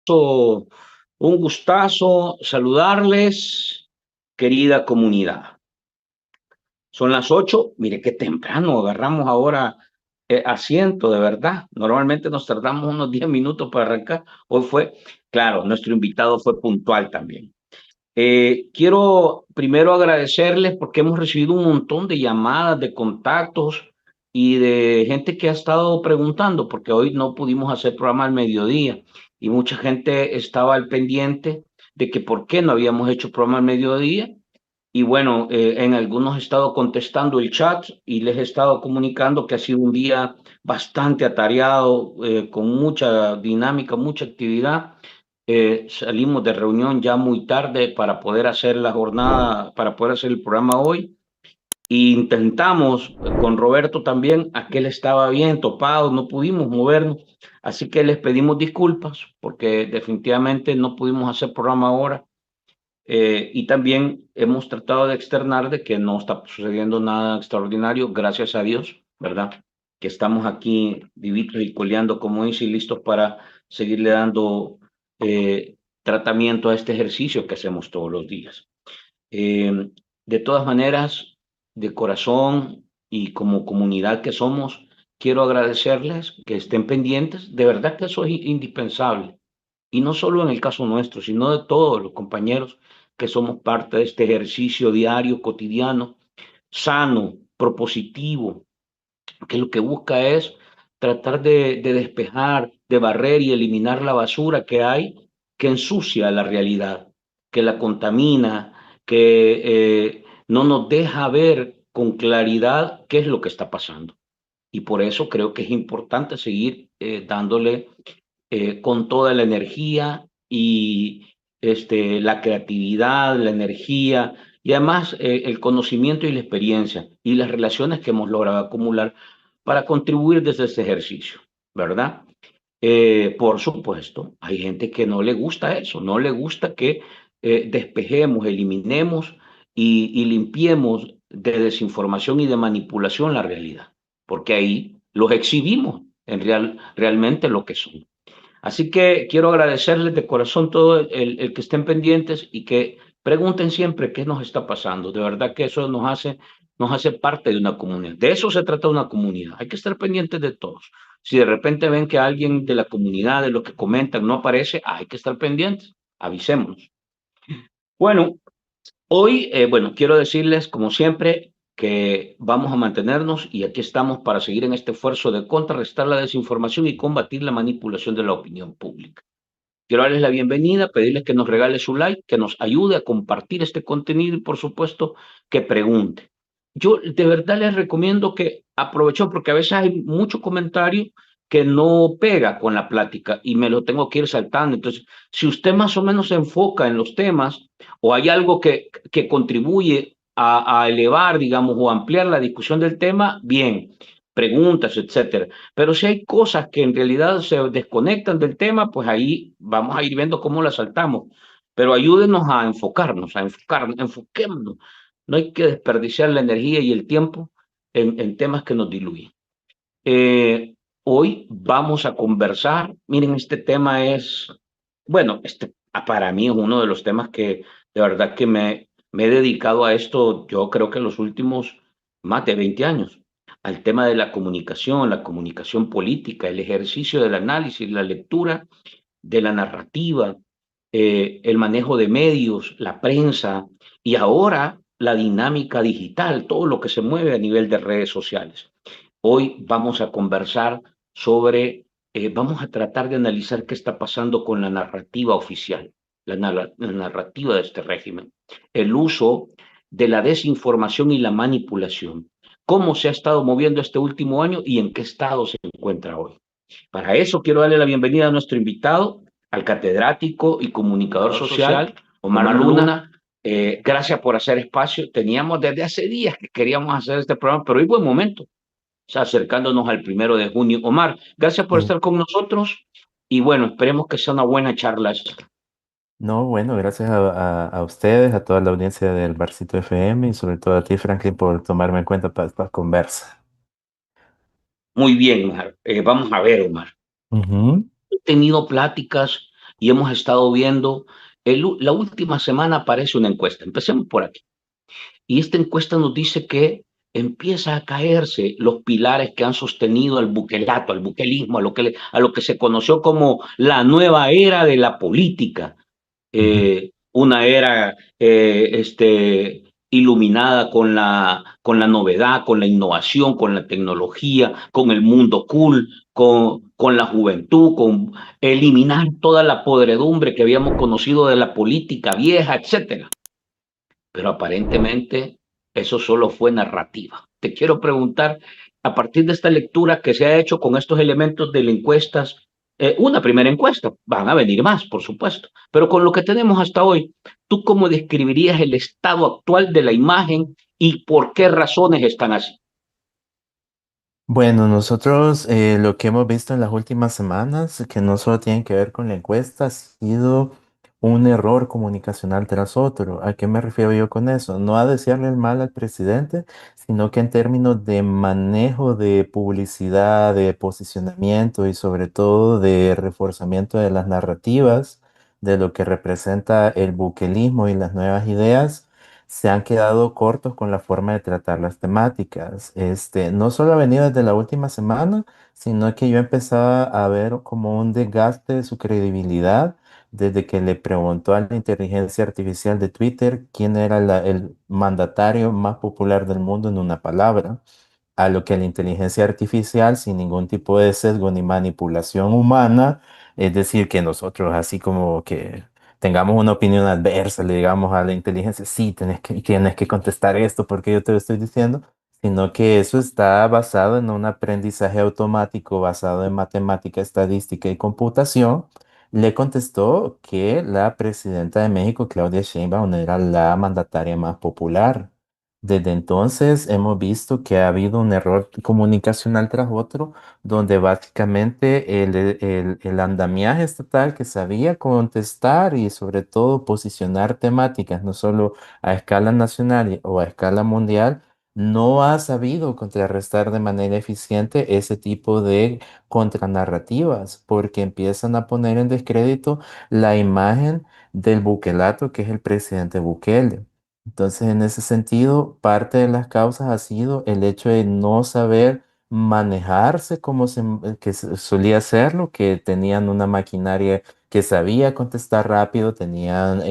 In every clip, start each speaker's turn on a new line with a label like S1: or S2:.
S1: Un gustazo saludarles, querida comunidad. Son las 8, mire qué temprano agarramos ahora asiento, de verdad. Normalmente nos tardamos unos 10 minutos para arrancar. Hoy fue, claro, nuestro invitado fue puntual también. Quiero primero agradecerles porque hemos recibido un montón de llamadas, de contactos y de gente que ha estado preguntando, porque hoy no pudimos hacer programa al mediodía y mucha gente estaba al pendiente de que por qué no habíamos hecho programa al mediodía. Y bueno, en algunos he estado contestando el chat y les he estado comunicando que ha sido un día bastante atareado, con mucha dinámica, mucha actividad. Salimos de reunión ya muy tarde para poder hacer la jornada, para poder hacer el programa hoy. E intentamos con Roberto también, aquel estaba bien topado, no pudimos movernos. Así que les pedimos disculpas porque definitivamente no pudimos hacer programa ahora. Y también hemos tratado de externar de que no está sucediendo nada extraordinario, gracias a Dios, ¿verdad? Que estamos aquí vivitos y coleando, como dice, y listos para seguirle dando tratamiento a este ejercicio que hacemos todos los días. Eh, de todas maneras, de corazón y como comunidad que somos, quiero agradecerles que estén pendientes. De verdad que eso es indispensable. Y no solo en el caso nuestro, sino de todos los compañeros que somos parte de este ejercicio diario, cotidiano, sano, propositivo, que lo que busca es tratar de despejar, de barrer y eliminar la basura que hay, que ensucia la realidad, que la contamina, que no nos deja ver con claridad qué es lo que está pasando. Y por eso creo que es importante seguir dándole con toda la energía y la creatividad, la energía y además el conocimiento y la experiencia y las relaciones que hemos logrado acumular para contribuir desde este ejercicio, ¿verdad? Por supuesto, hay gente que no le gusta eso, no le gusta que despejemos, eliminemos y limpiemos de desinformación y de manipulación la realidad, porque ahí los exhibimos realmente lo que son. Así que quiero agradecerles de corazón todo el que estén pendientes y que pregunten siempre qué nos está pasando. De verdad que eso nos hace parte de una comunidad. De eso se trata una comunidad. Hay que estar pendientes de todos. Si de repente ven que alguien de la comunidad, de lo que comentan, no aparece, hay que estar pendientes. Avisémonos. Bueno, hoy, bueno, quiero decirles, como siempre, que vamos a mantenernos y aquí estamos para seguir en este esfuerzo de contrarrestar la desinformación y combatir la manipulación de la opinión pública. Quiero darles la bienvenida, pedirles que nos regale su like, que nos ayude a compartir este contenido y, por supuesto, que pregunte. Yo de verdad les recomiendo que aprovechen porque a veces hay mucho comentario que no pega con la plática y me lo tengo que ir saltando. Entonces, si usted más o menos se enfoca en los temas o hay algo que contribuye a elevar, digamos, o ampliar la discusión del tema, bien, preguntas, etcétera. Pero si hay cosas que en realidad se desconectan del tema, pues ahí vamos a ir viendo cómo las saltamos. Pero ayúdenos a enfocarnos, enfoquémonos. No hay que desperdiciar la energía y el tiempo en temas que nos diluyen. Eh, Hoy vamos a conversar. Miren, este tema es, bueno, para mí es uno de los temas que de verdad que me he dedicado a esto, yo creo que en los últimos más de 20 años, al tema de la comunicación política, el ejercicio del análisis, la lectura de la narrativa, el manejo de medios, la prensa y ahora la dinámica digital, todo lo que se mueve a nivel de redes sociales. Hoy vamos a conversar sobre, vamos a tratar de analizar qué está pasando con la narrativa oficial, la narrativa de este régimen, el uso de la desinformación y la manipulación, cómo se ha estado moviendo este último año y en qué estado se encuentra hoy. Para eso quiero darle la bienvenida a nuestro invitado, al catedrático y comunicador social, Omar Luna. Gracias por hacer espacio. Teníamos desde hace días que queríamos hacer este programa, pero hoy buen momento, o sea, acercándonos al 1 de junio. Omar, gracias por
S2: Mm.
S1: estar con nosotros y bueno, esperemos que sea una buena charla esta.
S2: No, bueno, gracias a ustedes, a toda la audiencia del Barcito FM y sobre todo a ti, Franklin, por tomarme en cuenta para esta conversa.
S1: Muy bien, Omar. Vamos a ver, Omar.
S2: Ujú.
S1: He tenido pláticas. y hemos estado viendo, la última semana aparece una encuesta, empecemos por aquí, y esta encuesta nos dice que empieza a caerse los pilares que han sostenido al buquelato, al buquelismo, a lo que se conoció como la nueva era de la política,
S2: Ujú.
S1: una era iluminada con la novedad, con la innovación, con la tecnología, con el mundo cool, con la juventud, con eliminar toda la podredumbre que habíamos conocido de la política vieja, etcétera. Pero aparentemente eso solo fue narrativa. Te quiero preguntar, a partir de esta lectura que se ha hecho con estos elementos de las encuestas, una primera encuesta, van a venir más, por supuesto, pero con lo que tenemos hasta hoy, ¿tú cómo describirías el estado actual de la imagen y por qué razones están así?
S2: Bueno, nosotros lo que hemos visto en las últimas semanas, que no solo tienen que ver con la encuesta, ha sido un error comunicacional tras otro. ¿A qué me refiero yo con eso? No a desearle el mal al presidente, sino que en términos de manejo de publicidad, de posicionamiento y sobre todo de reforzamiento de las narrativas, de lo que representa el buquelismo y las nuevas ideas se han quedado cortos con la forma de tratar las temáticas. No solo ha venido desde la última semana, sino que yo empezaba a ver como un desgaste de su credibilidad desde que le preguntó a la inteligencia artificial de Twitter quién era el mandatario más popular del mundo en una palabra, a lo que la inteligencia artificial, sin ningún tipo de sesgo ni manipulación humana, es decir, que nosotros así como que tengamos una opinión adversa, le digamos a la inteligencia, sí, tienes que contestar esto porque yo te lo estoy diciendo, sino que eso está basado en un aprendizaje automático basado en matemática, estadística y computación. Le contestó que la presidenta de México, Claudia Sheinbaum, era la mandataria más popular. Desde entonces hemos visto que ha habido un error comunicacional tras otro, donde básicamente el andamiaje estatal que sabía contestar y sobre todo posicionar temáticas, no solo a escala nacional o a escala mundial, no ha sabido contrarrestar de manera eficiente ese tipo de contranarrativas, porque empiezan a poner en descrédito la imagen del buquelato que es el presidente Bukele. Entonces, en ese sentido, parte de las causas ha sido el hecho de no saber manejarse como que solía hacerlo, que tenían una maquinaria que sabía contestar rápido, tenían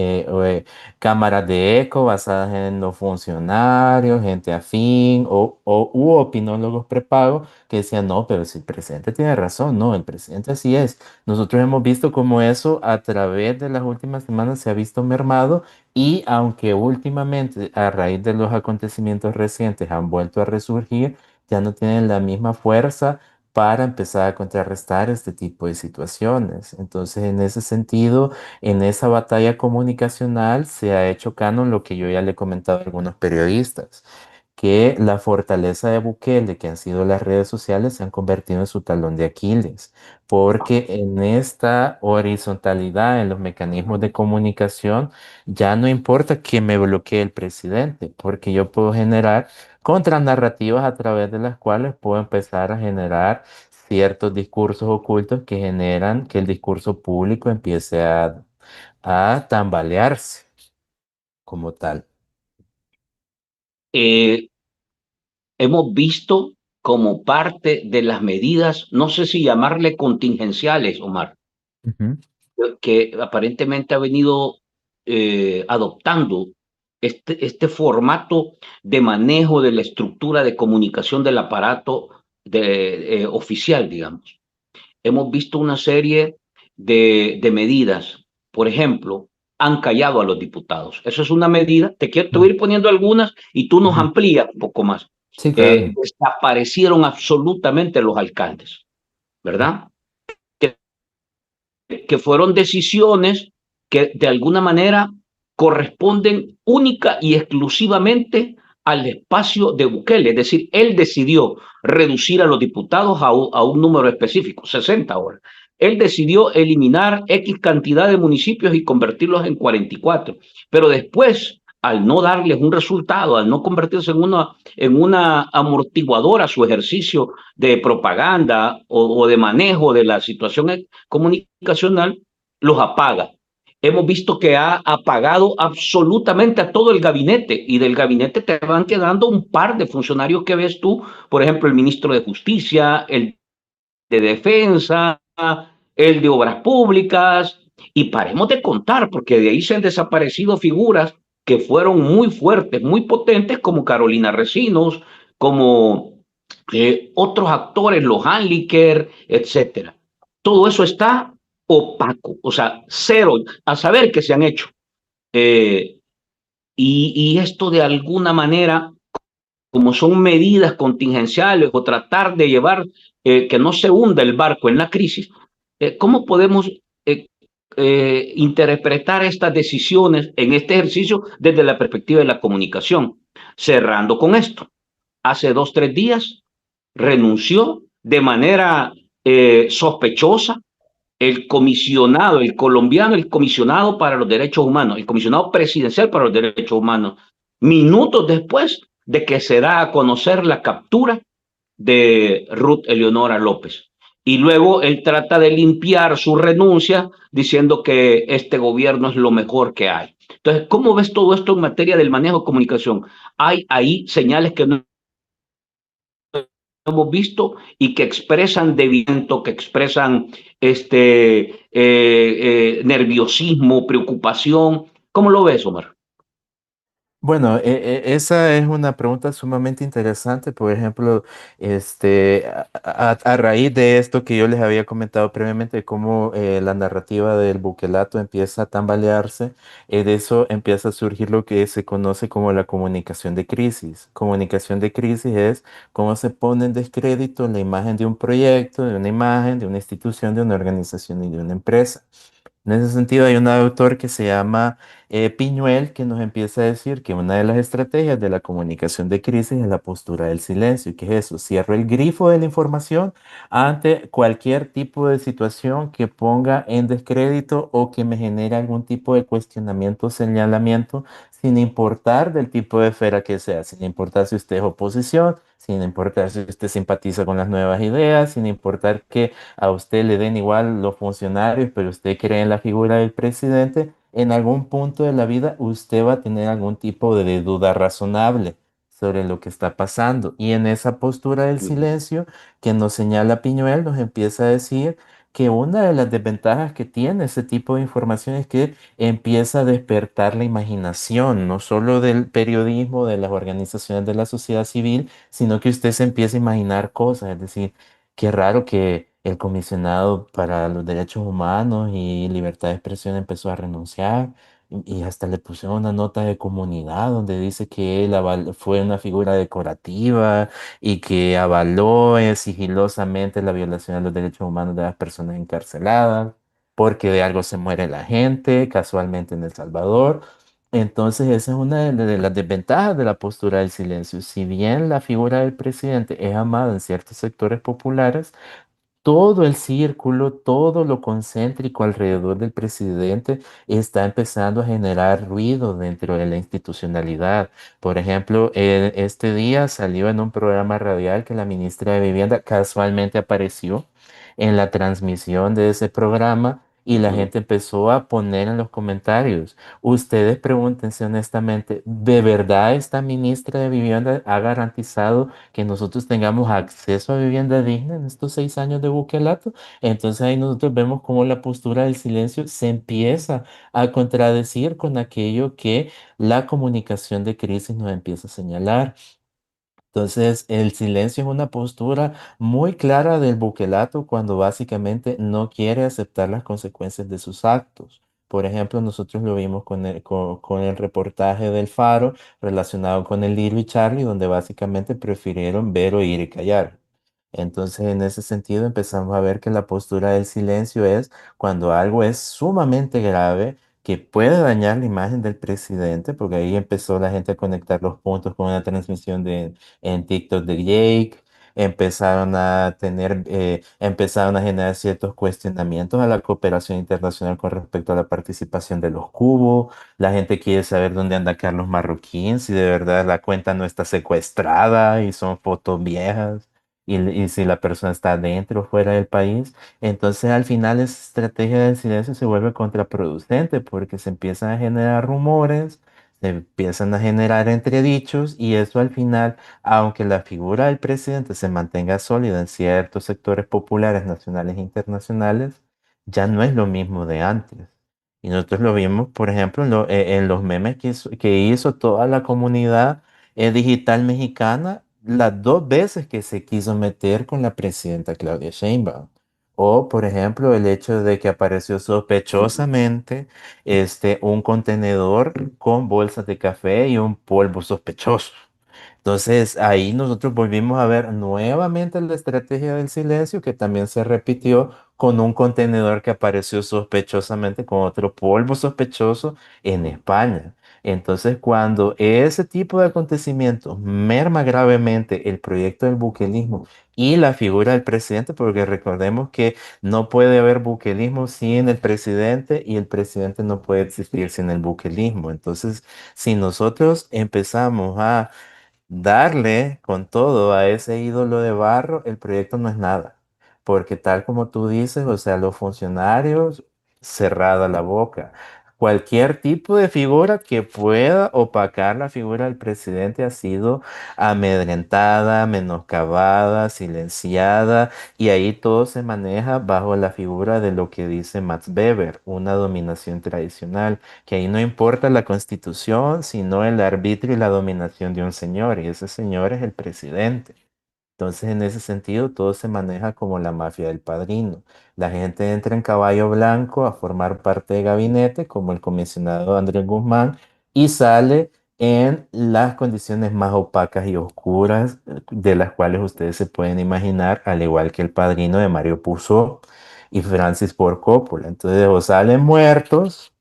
S2: cámaras de eco basadas en los funcionarios, gente afín u opinólogos prepagos que decían, no, pero si el presidente tiene razón, no, el presidente así es. Nosotros hemos visto cómo eso a través de las últimas semanas se ha visto mermado y aunque últimamente, a raíz de los acontecimientos recientes, han vuelto a resurgir, ya no tienen la misma fuerza para empezar a contrarrestar este tipo de situaciones. Entonces, en ese sentido, en esa batalla comunicacional se ha hecho canon lo que yo ya le he comentado a algunos periodistas, que la fortaleza de Bukele, que han sido las redes sociales, se han convertido en su talón de Aquiles, porque en esta horizontalidad en los mecanismos de comunicación, ya no importa que me bloquee el presidente, porque yo puedo generar contranarrativas a través de las cuales puedo empezar a generar ciertos discursos ocultos que generan que el discurso público empiece a tambalearse como tal.
S1: Eh, Hemos visto como parte de las medidas, no sé si llamarle contingenciales, Omar,
S2: Ujú,
S1: que aparentemente ha venido adoptando este formato de manejo de la estructura de comunicación del aparato oficial, digamos. Hemos visto una serie de medidas, por ejemplo, han callado a los diputados. Eso es una medida, te voy a ir poniendo algunas y tú nos
S2: ujú.
S1: amplías un poco más.
S2: Sí, claro.
S1: Desaparecieron absolutamente los alcaldes, ¿verdad? Que que fueron decisiones que de alguna manera corresponden única y exclusivamente al espacio de Bukele, es decir, él decidió reducir a los diputados a un número específico, 60 ahora. Él decidió eliminar X cantidad de municipios y convertirlos en 44, pero después, al no darles un resultado, al no convertirse en una amortiguadora a su ejercicio de propaganda o de manejo de la situación comunicacional, los apaga. Hemos visto que ha apagado absolutamente a todo el gabinete y del gabinete te van quedando un par de funcionarios que ves tú, por ejemplo, el ministro de Justicia, el de Defensa, el de Obras Públicas, y paremos de contar, porque de ahí se han desaparecido figuras que fueron muy fuertes, muy potentes, como Carolina Recinos, como otros actores, los Hanliker, etcétera. Todo eso está opaco, o sea, cero, a saber que se han hecho. Eh, y esto de alguna manera, como son medidas contingenciales o tratar de llevar que no se hunda el barco en la crisis, ¿cómo podemos interpretar estas decisiones en este ejercicio desde la perspectiva de la comunicación? Cerrando con esto, hace 2, 3 días renunció de manera sospechosa el comisionado, el colombiano, el comisionado para los derechos humanos, el comisionado presidencial para los derechos humanos, minutos después de que se da a conocer la captura de Ruth Eleonora López. Y luego él trata de limpiar su renuncia diciendo que este gobierno es lo mejor que hay. Entonces, ¿cómo ves todo esto en materia del manejo de comunicación? Hay ahí señales que no hemos visto y que expresan desviamiento, que expresan nerviosismo, preocupación. ¿Cómo lo ves, Omar?
S2: Bueno, esa es una pregunta sumamente interesante. Por ejemplo, a raíz de esto que yo les había comentado previamente, cómo la narrativa del buquelato empieza a tambalearse, de eso empieza a surgir lo que se conoce como la comunicación de crisis. Comunicación de crisis es cómo se pone en descrédito la imagen de un proyecto, de una imagen, de una institución, de una organización y de una empresa. En ese sentido, hay un autor que se llama Piñuel que nos empieza a decir que una de las estrategias de la comunicación de crisis es la postura del silencio. ¿Y qué es eso? Cierro el grifo de la información ante cualquier tipo de situación que ponga en descrédito o que me genere algún tipo de cuestionamiento o señalamiento, sin importar del tipo de esfera que sea, sin importar si usted es oposición, sin importar si usted simpatiza con las nuevas ideas, sin importar que a usted le den igual los funcionarios, pero usted cree en la figura del presidente, en algún punto de la vida usted va a tener algún tipo de duda razonable sobre lo que está pasando. Y en esa postura del silencio que nos señala Piñuel, nos empieza a decir que una de las desventajas que tiene ese tipo de información es que empieza a despertar la imaginación, no solo del periodismo, de las organizaciones de la sociedad civil, sino que usted se empieza a imaginar cosas, es decir, qué raro que el comisionado para los derechos humanos y libertad de expresión empezó a renunciar y hasta le pusieron una nota de comunidad donde dice que él fue una figura decorativa y que avaló sigilosamente la violación de los derechos humanos de las personas encarceladas, porque de algo se muere la gente, casualmente en El Salvador. Entonces, esa es una de las desventajas de la postura del silencio. Si bien la figura del presidente es amada en ciertos sectores populares, todo el círculo, todo lo concéntrico alrededor del presidente está empezando a generar ruido dentro de la institucionalidad. Por ejemplo, este día salió en un programa radial que la ministra de Vivienda casualmente apareció en la transmisión de ese programa y la gente empezó a poner en los comentarios. Ustedes pregúntense honestamente, ¿de verdad esta ministra de Vivienda ha garantizado que nosotros tengamos acceso a vivienda digna en estos 6 años de buquelato? Entonces ahí nosotros vemos cómo la postura del silencio se empieza a contradecir con aquello que la comunicación de crisis nos empieza a señalar. Entonces, el silencio es una postura muy clara del buquelato cuando básicamente no quiere aceptar las consecuencias de sus actos. Por ejemplo, nosotros lo vimos con el reportaje del Faro relacionado con el Lilo y Charlie, donde básicamente prefirieron ver, oír y callar. Entonces, en ese sentido, empezamos a ver que la postura del silencio es cuando algo es sumamente grave, que puede dañar la imagen del presidente, porque ahí empezó la gente a conectar los puntos con una transmisión en TikTok de Jake. Empezaron a generar ciertos cuestionamientos a la cooperación internacional con respecto a la participación de los cubos. La gente quiere saber dónde anda Carlos Marroquín, si de verdad la cuenta no está secuestrada y son fotos viejas. y si la persona está dentro o fuera del país. Entonces al final esa estrategia del silencio se vuelve contraproducente porque se empiezan a generar rumores, se empiezan a generar entredichos y eso al final, aunque la figura del presidente se mantenga sólida en ciertos sectores populares nacionales e internacionales, ya no es lo mismo de antes. Y nosotros lo vimos, por ejemplo, en los memes que hizo toda la comunidad digital mexicana las dos veces que se quiso meter con la presidenta Claudia Sheinbaum. O, por ejemplo, el hecho de que apareció sospechosamente un contenedor con bolsas de café y un polvo sospechoso. Entonces ahí nosotros volvimos a ver nuevamente la estrategia del silencio que también se repitió con un contenedor que apareció sospechosamente con otro polvo sospechoso en España. Entonces cuando ese tipo de acontecimientos merma gravemente el proyecto del buquelismo y la figura del presidente, porque recordemos que no puede haber buquelismo sin el presidente y el presidente no puede existir sin el buquelismo. Entonces, si nosotros empezamos a darle con todo a ese ídolo de barro, el proyecto no es nada. Porque tal como tú dices, o sea, los funcionarios, cerrada la boca. Cualquier tipo de figura que pueda opacar la figura del presidente ha sido amedrentada, menoscabada, silenciada, y ahí todo se maneja bajo la figura de lo que dice Max Weber, una dominación tradicional, que ahí no importa la constitución, sino el arbitrio y la dominación de un señor, y ese señor es el presidente. Entonces, en ese sentido, todo se maneja como la mafia del padrino. La gente entra en caballo blanco a formar parte de gabinete, como el comisionado Andrés Guzmán, y sale en las condiciones más opacas y oscuras de las cuales ustedes se pueden imaginar, al igual que el padrino de Mario Puzo y Francis Ford Coppola. Entonces, o salen muertos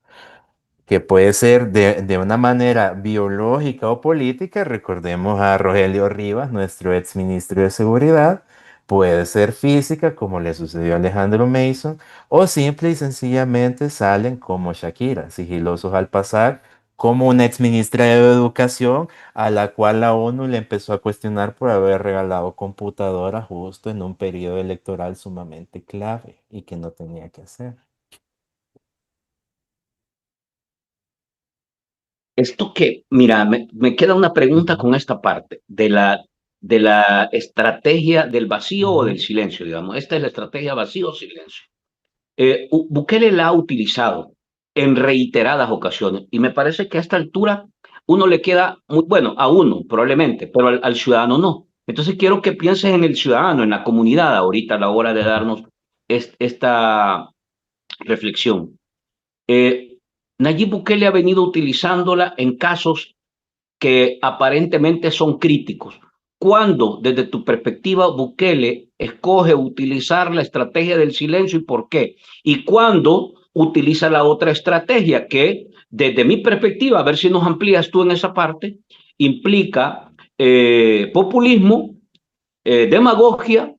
S2: que puede ser de una manera biológica o política, recordemos a Rogelio Rivas, nuestro ex ministro de Seguridad, puede ser física, como le sucedió a Alejandro Mason, o simple y sencillamente salen como Shakira, sigilosos al pasar, como una ex ministra de Educación, a la cual la ONU le empezó a cuestionar por haber regalado computadoras justo en un periodo electoral sumamente clave y que no tenía que hacer.
S1: Esto que, mira, me queda una pregunta
S2: Ujú,
S1: con esta parte de la estrategia del vacío o del
S2: ujú.
S1: silencio, digamos. Esta es la estrategia vacío o silencio. Bukele la ha utilizado en reiteradas ocasiones y me parece que a esta altura uno le queda, muy, bueno, a uno probablemente, pero al ciudadano no. Entonces quiero que pienses en el ciudadano, en la comunidad ahorita a la hora de darnos esta reflexión. Eh, Nayib Bukele ha venido utilizándola en casos que aparentemente son críticos. ¿Cuándo, desde tu perspectiva, Bukele escoge utilizar la estrategia del silencio y por qué? ¿Y cuándo utiliza la otra estrategia que, desde mi perspectiva, a ver si nos amplías tú en esa parte, implica populismo, demagogia,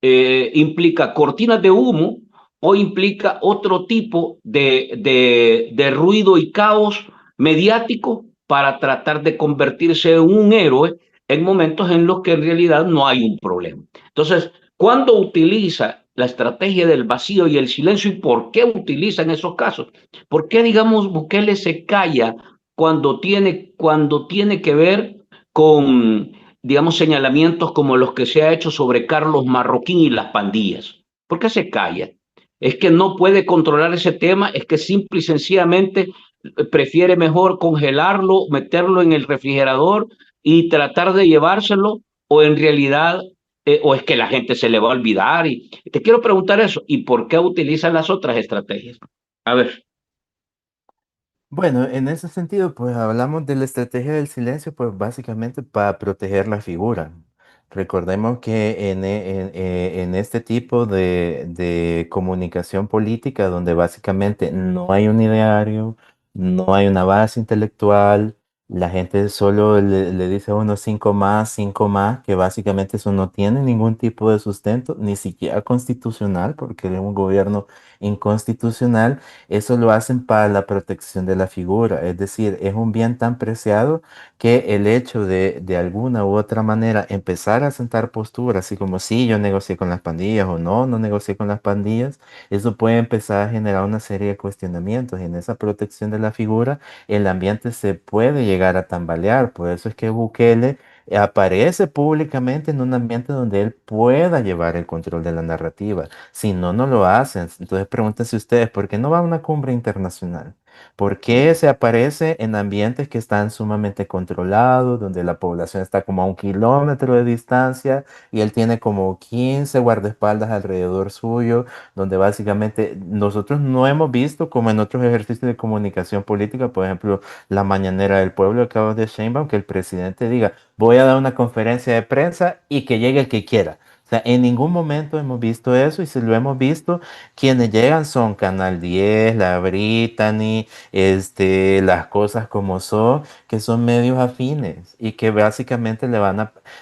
S1: implica cortinas de humo o implica otro tipo de ruido y caos mediático para tratar de convertirse en un héroe en momentos en los que en realidad no hay un problema? Entonces, ¿cuándo utiliza la estrategia del vacío y el silencio y por qué utiliza en esos casos? ¿Por qué, digamos, Bukele se calla cuando tiene que ver con, digamos, señalamientos como los que se ha hecho sobre Carlos Marroquín y las pandillas? ¿Por qué se calla? ¿Es que no puede controlar ese tema? ¿Es que simple y sencillamente prefiere mejor congelarlo, meterlo en el refrigerador y tratar de llevárselo? ¿O en realidad, o es que la gente se le va a olvidar? Y te quiero preguntar eso. ¿Y por qué utilizan las otras estrategias? A ver.
S2: Bueno, en ese sentido, pues hablamos de la estrategia del silencio, pues básicamente para proteger la figura. Recordemos que en este tipo de comunicación política, donde básicamente no hay un ideario, no hay una base intelectual, la gente solo le dice a uno cinco más, que básicamente eso no tiene ningún tipo de sustento, ni siquiera constitucional, porque es un gobierno inconstitucional, eso lo hacen para la protección de la figura. Es decir, es un bien tan preciado que el hecho de alguna u otra manera empezar a sentar posturas, así como si yo negocié con las pandillas o no, no negocié con las pandillas, eso puede empezar a generar una serie de cuestionamientos. Y en esa protección de la figura, el ambiente se puede llegar a tambalear. Por eso es que Bukele aparece públicamente en un ambiente donde él pueda llevar el control de la narrativa. Si no, no lo hacen. Entonces pregúntense ustedes, ¿por qué no va a una cumbre internacional? ¿Por qué se aparece en ambientes que están sumamente controlados, donde la población está como a 1 kilómetro de distancia y él tiene como 15 guardaespaldas alrededor suyo, donde básicamente nosotros no hemos visto como en otros ejercicios de comunicación política, por ejemplo, la mañanera del pueblo, el cabo de Sheinbaum, que el presidente diga, voy a dar una conferencia de prensa y que llegue el que quiera? O sea, en ningún momento hemos visto eso y si lo hemos visto, quienes llegan son Canal 10, La Brittany, las cosas como son, que son medios afines y que básicamente le van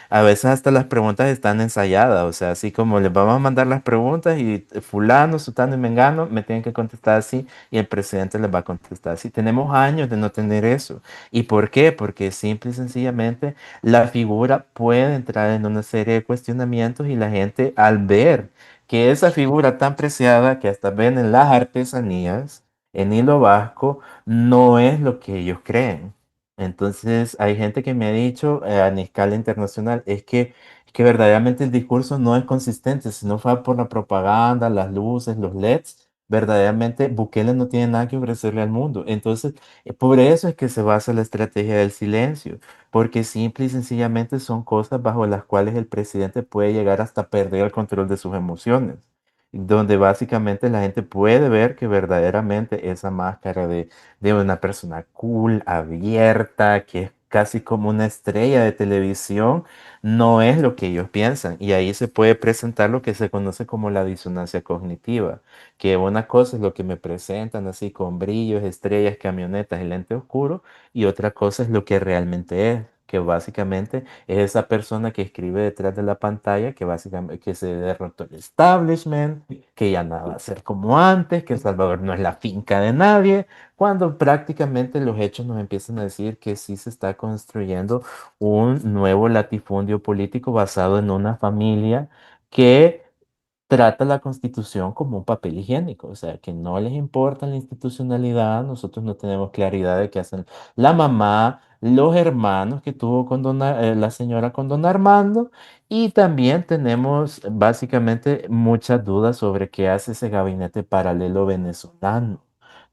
S2: a veces hasta las preguntas están ensayadas, o sea, así como les vamos a mandar las preguntas y fulano, sutano y mengano me tienen que contestar así y el presidente les va a contestar así. Tenemos años de no tener eso. ¿Y por qué? Porque simple y sencillamente la figura puede entrar en una serie de cuestionamientos y la gente al ver que esa figura tan preciada que hasta ven en las artesanías, en hilo vasco, no es lo que ellos creen. Entonces hay gente que me ha dicho a escala internacional, es que verdaderamente el discurso no es consistente, si no fue por la propaganda, las luces, los LEDs, verdaderamente Bukele no tiene nada que ofrecerle al mundo. Entonces, por eso es que se basa la estrategia del silencio, porque simple y sencillamente son cosas bajo las cuales el presidente puede llegar hasta perder el control de sus emociones, donde básicamente la gente puede ver que verdaderamente esa máscara de una persona cool, abierta, que es casi como una estrella de televisión, no es lo que ellos piensan. Y ahí se puede presentar lo que se conoce como la disonancia cognitiva, que una cosa es lo que me presentan así con brillos, estrellas, camionetas y lente oscuro, y otra cosa es lo que realmente es, que básicamente es esa persona que escribe detrás de la pantalla, que básicamente que se derrotó el establishment, que ya nada va a ser como antes, que El Salvador no es la finca de nadie, cuando prácticamente los hechos nos empiezan a decir que sí se está construyendo un nuevo latifundio político basado en una familia que trata la Constitución como un papel higiénico, o sea, que no les importa la institucionalidad, nosotros no tenemos claridad de qué hacen la mamá, los hermanos que tuvo con la señora con don Armando, y también tenemos básicamente muchas dudas sobre qué hace ese gabinete paralelo venezolano,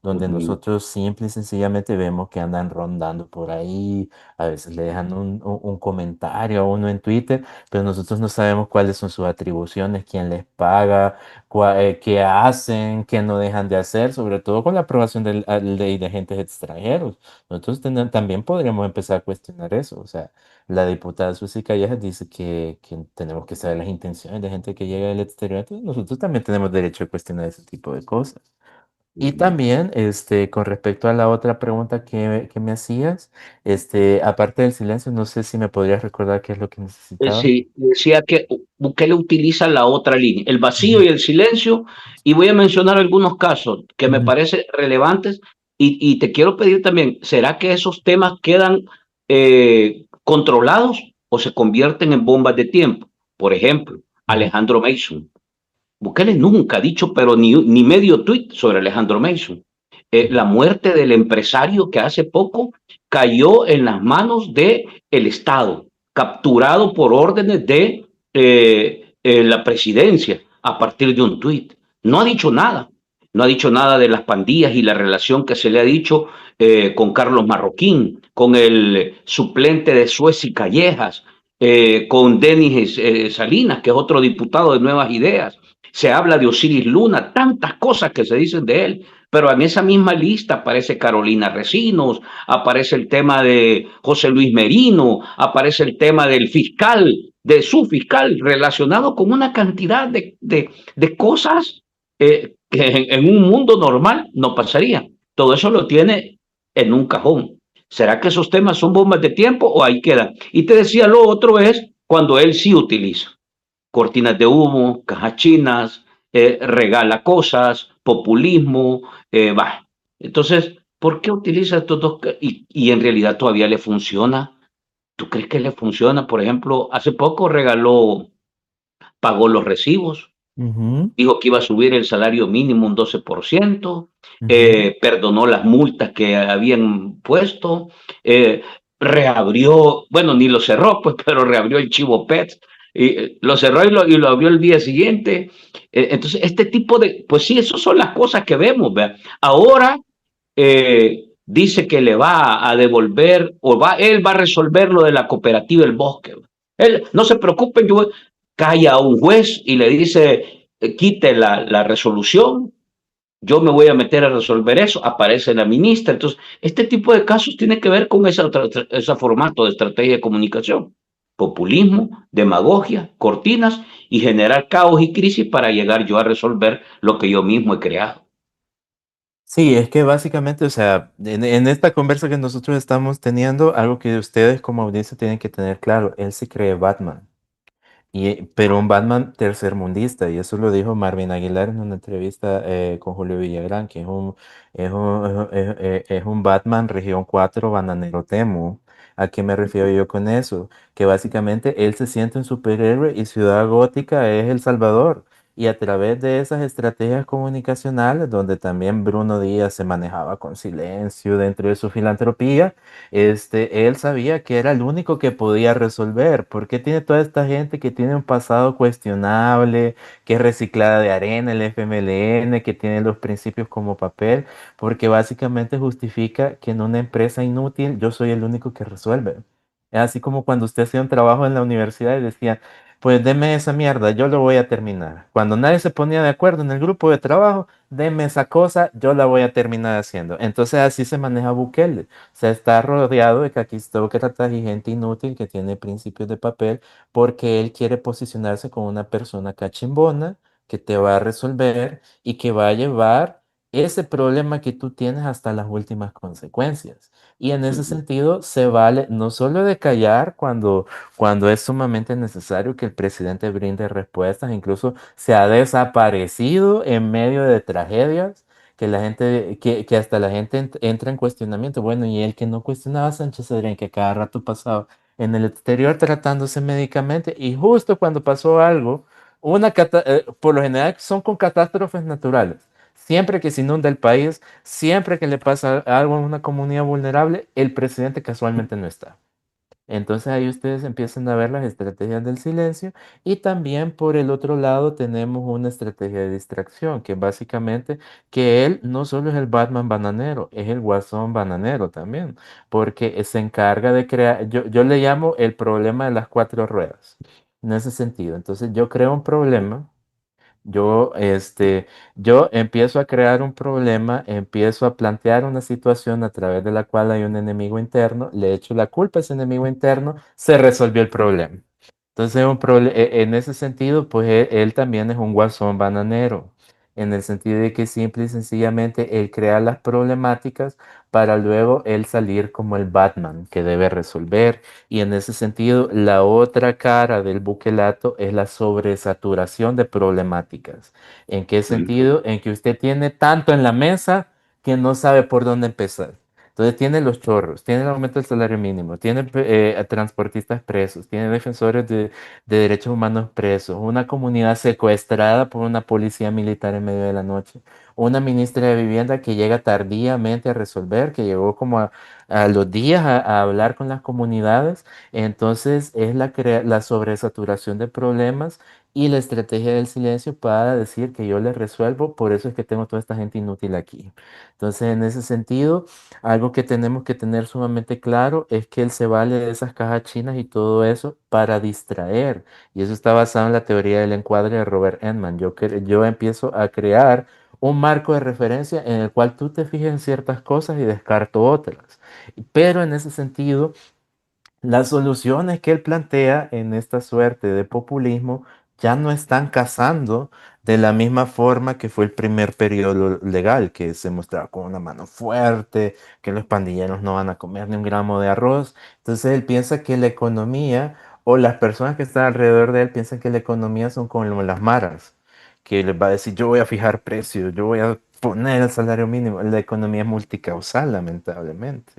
S2: donde
S1: Ujú.
S2: nosotros simple y sencillamente vemos que andan rondando por ahí, a veces le dejan un comentario a uno en Twitter, pero nosotros no sabemos cuáles son sus atribuciones, quién les paga, qué hacen, qué no dejan de hacer, sobre todo con la aprobación de la ley de agentes extranjeros. Nosotros también podríamos empezar a cuestionar eso. O sea, la diputada Susi Callejas dice que tenemos que saber las intenciones de gente que llega del exterior. Entonces, nosotros también tenemos derecho a cuestionar ese tipo de cosas. Y
S1: Ujú.
S2: también, con respecto a la otra pregunta que me hacías, aparte del silencio, no sé si me podrías recordar qué es lo que necesitaba.
S1: Sí, decía que Bukele utiliza la otra línea, el vacío
S2: Ujú,
S1: y el silencio, y voy a mencionar algunos casos que me
S2: ujú,
S1: parecen relevantes y te quiero pedir también, ¿será que esos temas quedan controlados o se convierten en bombas de tiempo? Por ejemplo,
S2: ujú,
S1: Alejandro Mason. Bukele nunca ha dicho, pero ni medio tuit sobre Alejandro Mason.
S2: ujú,
S1: La muerte del empresario que hace poco cayó en las manos del Estado, capturado por órdenes de la presidencia a partir de un tuit. No ha dicho nada. No ha dicho nada de las pandillas y la relación que se le ha dicho con Carlos Marroquín, con el suplente de Suez y Callejas, con Denis Salinas, que es otro diputado de Nuevas Ideas. Se habla de Osiris Luna, tantas cosas que se dicen de él, pero en esa misma lista aparece Carolina Recinos, aparece el tema de José Luis Merino, aparece el tema del fiscal, de su fiscal, relacionado con una cantidad de cosas que en un mundo normal no pasaría. Todo eso lo tiene en un cajón. ¿Será que esos temas son bombas de tiempo o ahí quedan? Y te decía, lo otro es cuando él sí utiliza cortinas de humo, cajas chinas, regala cosas, populismo, va. Entonces, ¿por qué utiliza estos dos? Y en realidad todavía le funciona. ¿Tú crees que le funciona? Por ejemplo, hace poco pagó los recibos,
S2: Ujú,
S1: dijo que iba a subir el salario mínimo un 12%,
S2: ujú.
S1: perdonó las multas que habían puesto, eh, reabrió, bueno, ni lo cerró, pues, pero reabrió el Chivo Pets, y, lo cerró y lo abrió el día siguiente. Entonces, este tipo de, pues sí, esas son las cosas que vemos, ¿verdad? Ahora dice que le va a devolver, él va a resolver lo de la cooperativa El Bosque. Él, no se preocupen, yo calla a un juez y le dice, quite la resolución, yo me voy a meter a resolver eso, aparece la ministra. Entonces, este tipo de casos tiene que ver con ese formato de estrategia de comunicación. Populismo, demagogia, cortinas y generar caos y crisis para llegar yo a resolver lo que yo mismo he creado.
S2: Sí, es que básicamente, o sea, en esta conversa que nosotros estamos teniendo, algo que ustedes como audiencia tienen que tener claro, él se cree Batman. Pero un Batman tercermundista, y eso lo dijo Marvin Aguilar en una entrevista con Julio Villagrán, que es un Batman región 4 bananero Temu. ¿A qué me refiero yo con eso? Que básicamente él se siente un superhéroe y Ciudad Gótica es El Salvador. Y a través de esas estrategias comunicacionales, donde también Bruno Díaz se manejaba con silencio dentro de su filantropía, él sabía que era el único que podía resolver. ¿Por qué tiene toda esta gente que tiene un pasado cuestionable, que es reciclada de arena, el FMLN, que tiene los principios como papel? Porque básicamente justifica que en una empresa inútil yo soy el único que resuelve. Es así como cuando usted hacía un trabajo en la universidad y decía, pues deme esa mierda, yo lo voy a terminar. Cuando nadie se ponía de acuerdo en el grupo de trabajo, deme esa cosa, yo la voy a terminar haciendo. Entonces así se maneja Bukele. Se está rodeado de caquistócratas y gente inútil que tiene principios de papel porque él quiere posicionarse como una persona cachimbona que te va a resolver y que va a llevar ese problema que tú tienes hasta las últimas consecuencias. Y en ese
S1: Ujú,
S2: sentido se vale no solo de callar cuando es sumamente necesario que el presidente brinde respuestas, incluso se ha desaparecido en medio de tragedias que la gente, que hasta la gente entra en cuestionamiento. Bueno, y el que no cuestionaba a Sánchez Adrián, que cada rato pasaba en el exterior tratándose médicamente, y justo cuando pasó algo, por lo general son con catástrofes naturales. Siempre que se inunda el país, siempre que le pasa algo a una comunidad vulnerable, el presidente casualmente no está. Entonces ahí ustedes empiezan a ver las estrategias del silencio y también por el otro lado tenemos una estrategia de distracción, que básicamente que él no solo es el Batman bananero, es el Guasón bananero también, porque se encarga de crear, yo le llamo el problema de las cuatro ruedas, en ese sentido. Entonces yo creo un problema. Yo empiezo a crear un problema, empiezo a plantear una situación a través de la cual hay un enemigo interno, le echo la culpa a ese enemigo interno, se resolvió el problema. Entonces, en ese sentido, pues él también es un guasón bananero, en el sentido de que simple y sencillamente él crea las problemáticas para luego él salir como el Batman que debe resolver. Y en ese sentido, la otra cara del buquelato es la sobresaturación de problemáticas. ¿En qué
S1: ujú,
S2: sentido? En que usted tiene tanto en la mesa que no sabe por dónde empezar. Entonces tiene los chorros, tiene el aumento del salario mínimo, tiene a transportistas presos, tiene defensores de derechos humanos presos, una comunidad secuestrada por una policía militar en medio de la noche, una ministra de Vivienda que llega tardíamente a resolver, que llegó como a los días a hablar con las comunidades. Entonces es la sobresaturación de problemas y la estrategia del silencio para decir que yo les resuelvo, por eso es que tengo toda esta gente inútil aquí. Entonces, en ese sentido, algo que tenemos que tener sumamente claro es que él se vale de esas cajas chinas y todo eso para distraer. Y eso está basado en la teoría del encuadre de Robert Enman. Yo empiezo a crear un marco de referencia en el cual tú te fijes en ciertas cosas y descarto otras. Pero en ese sentido, las soluciones que él plantea en esta suerte de populismo ya no están casando de la misma forma que fue el primer periodo legal, que se mostraba con una mano fuerte, que los pandilleros no van a comer ni un gramo de arroz. Entonces él piensa que la economía o las personas que están alrededor de él piensan que la economía son como las maras, que les va a decir yo voy a fijar precios, yo voy a poner el salario mínimo. La economía es multicausal, lamentablemente.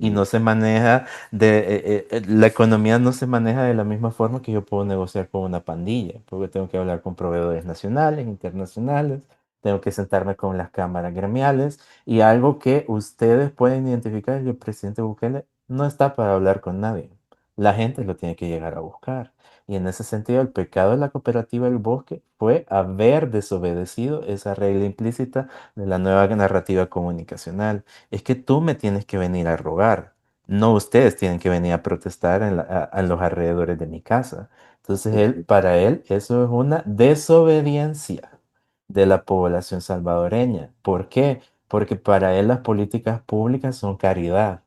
S2: Y no se maneja la economía no se maneja de la misma forma que yo puedo negociar con una pandilla, porque tengo que hablar con proveedores nacionales, internacionales, tengo que sentarme con las cámaras gremiales y algo que ustedes pueden identificar es que el presidente Bukele no está para hablar con nadie. La gente lo tiene que llegar a buscar. Y en ese sentido, el pecado de la cooperativa del bosque fue haber desobedecido esa regla implícita de la nueva narrativa comunicacional. Es que tú me tienes que venir a rogar, no ustedes tienen que venir a protestar en los alrededores de mi casa. Entonces, para él, eso es una desobediencia de la población salvadoreña. ¿Por qué? Porque para él las políticas públicas son caridad.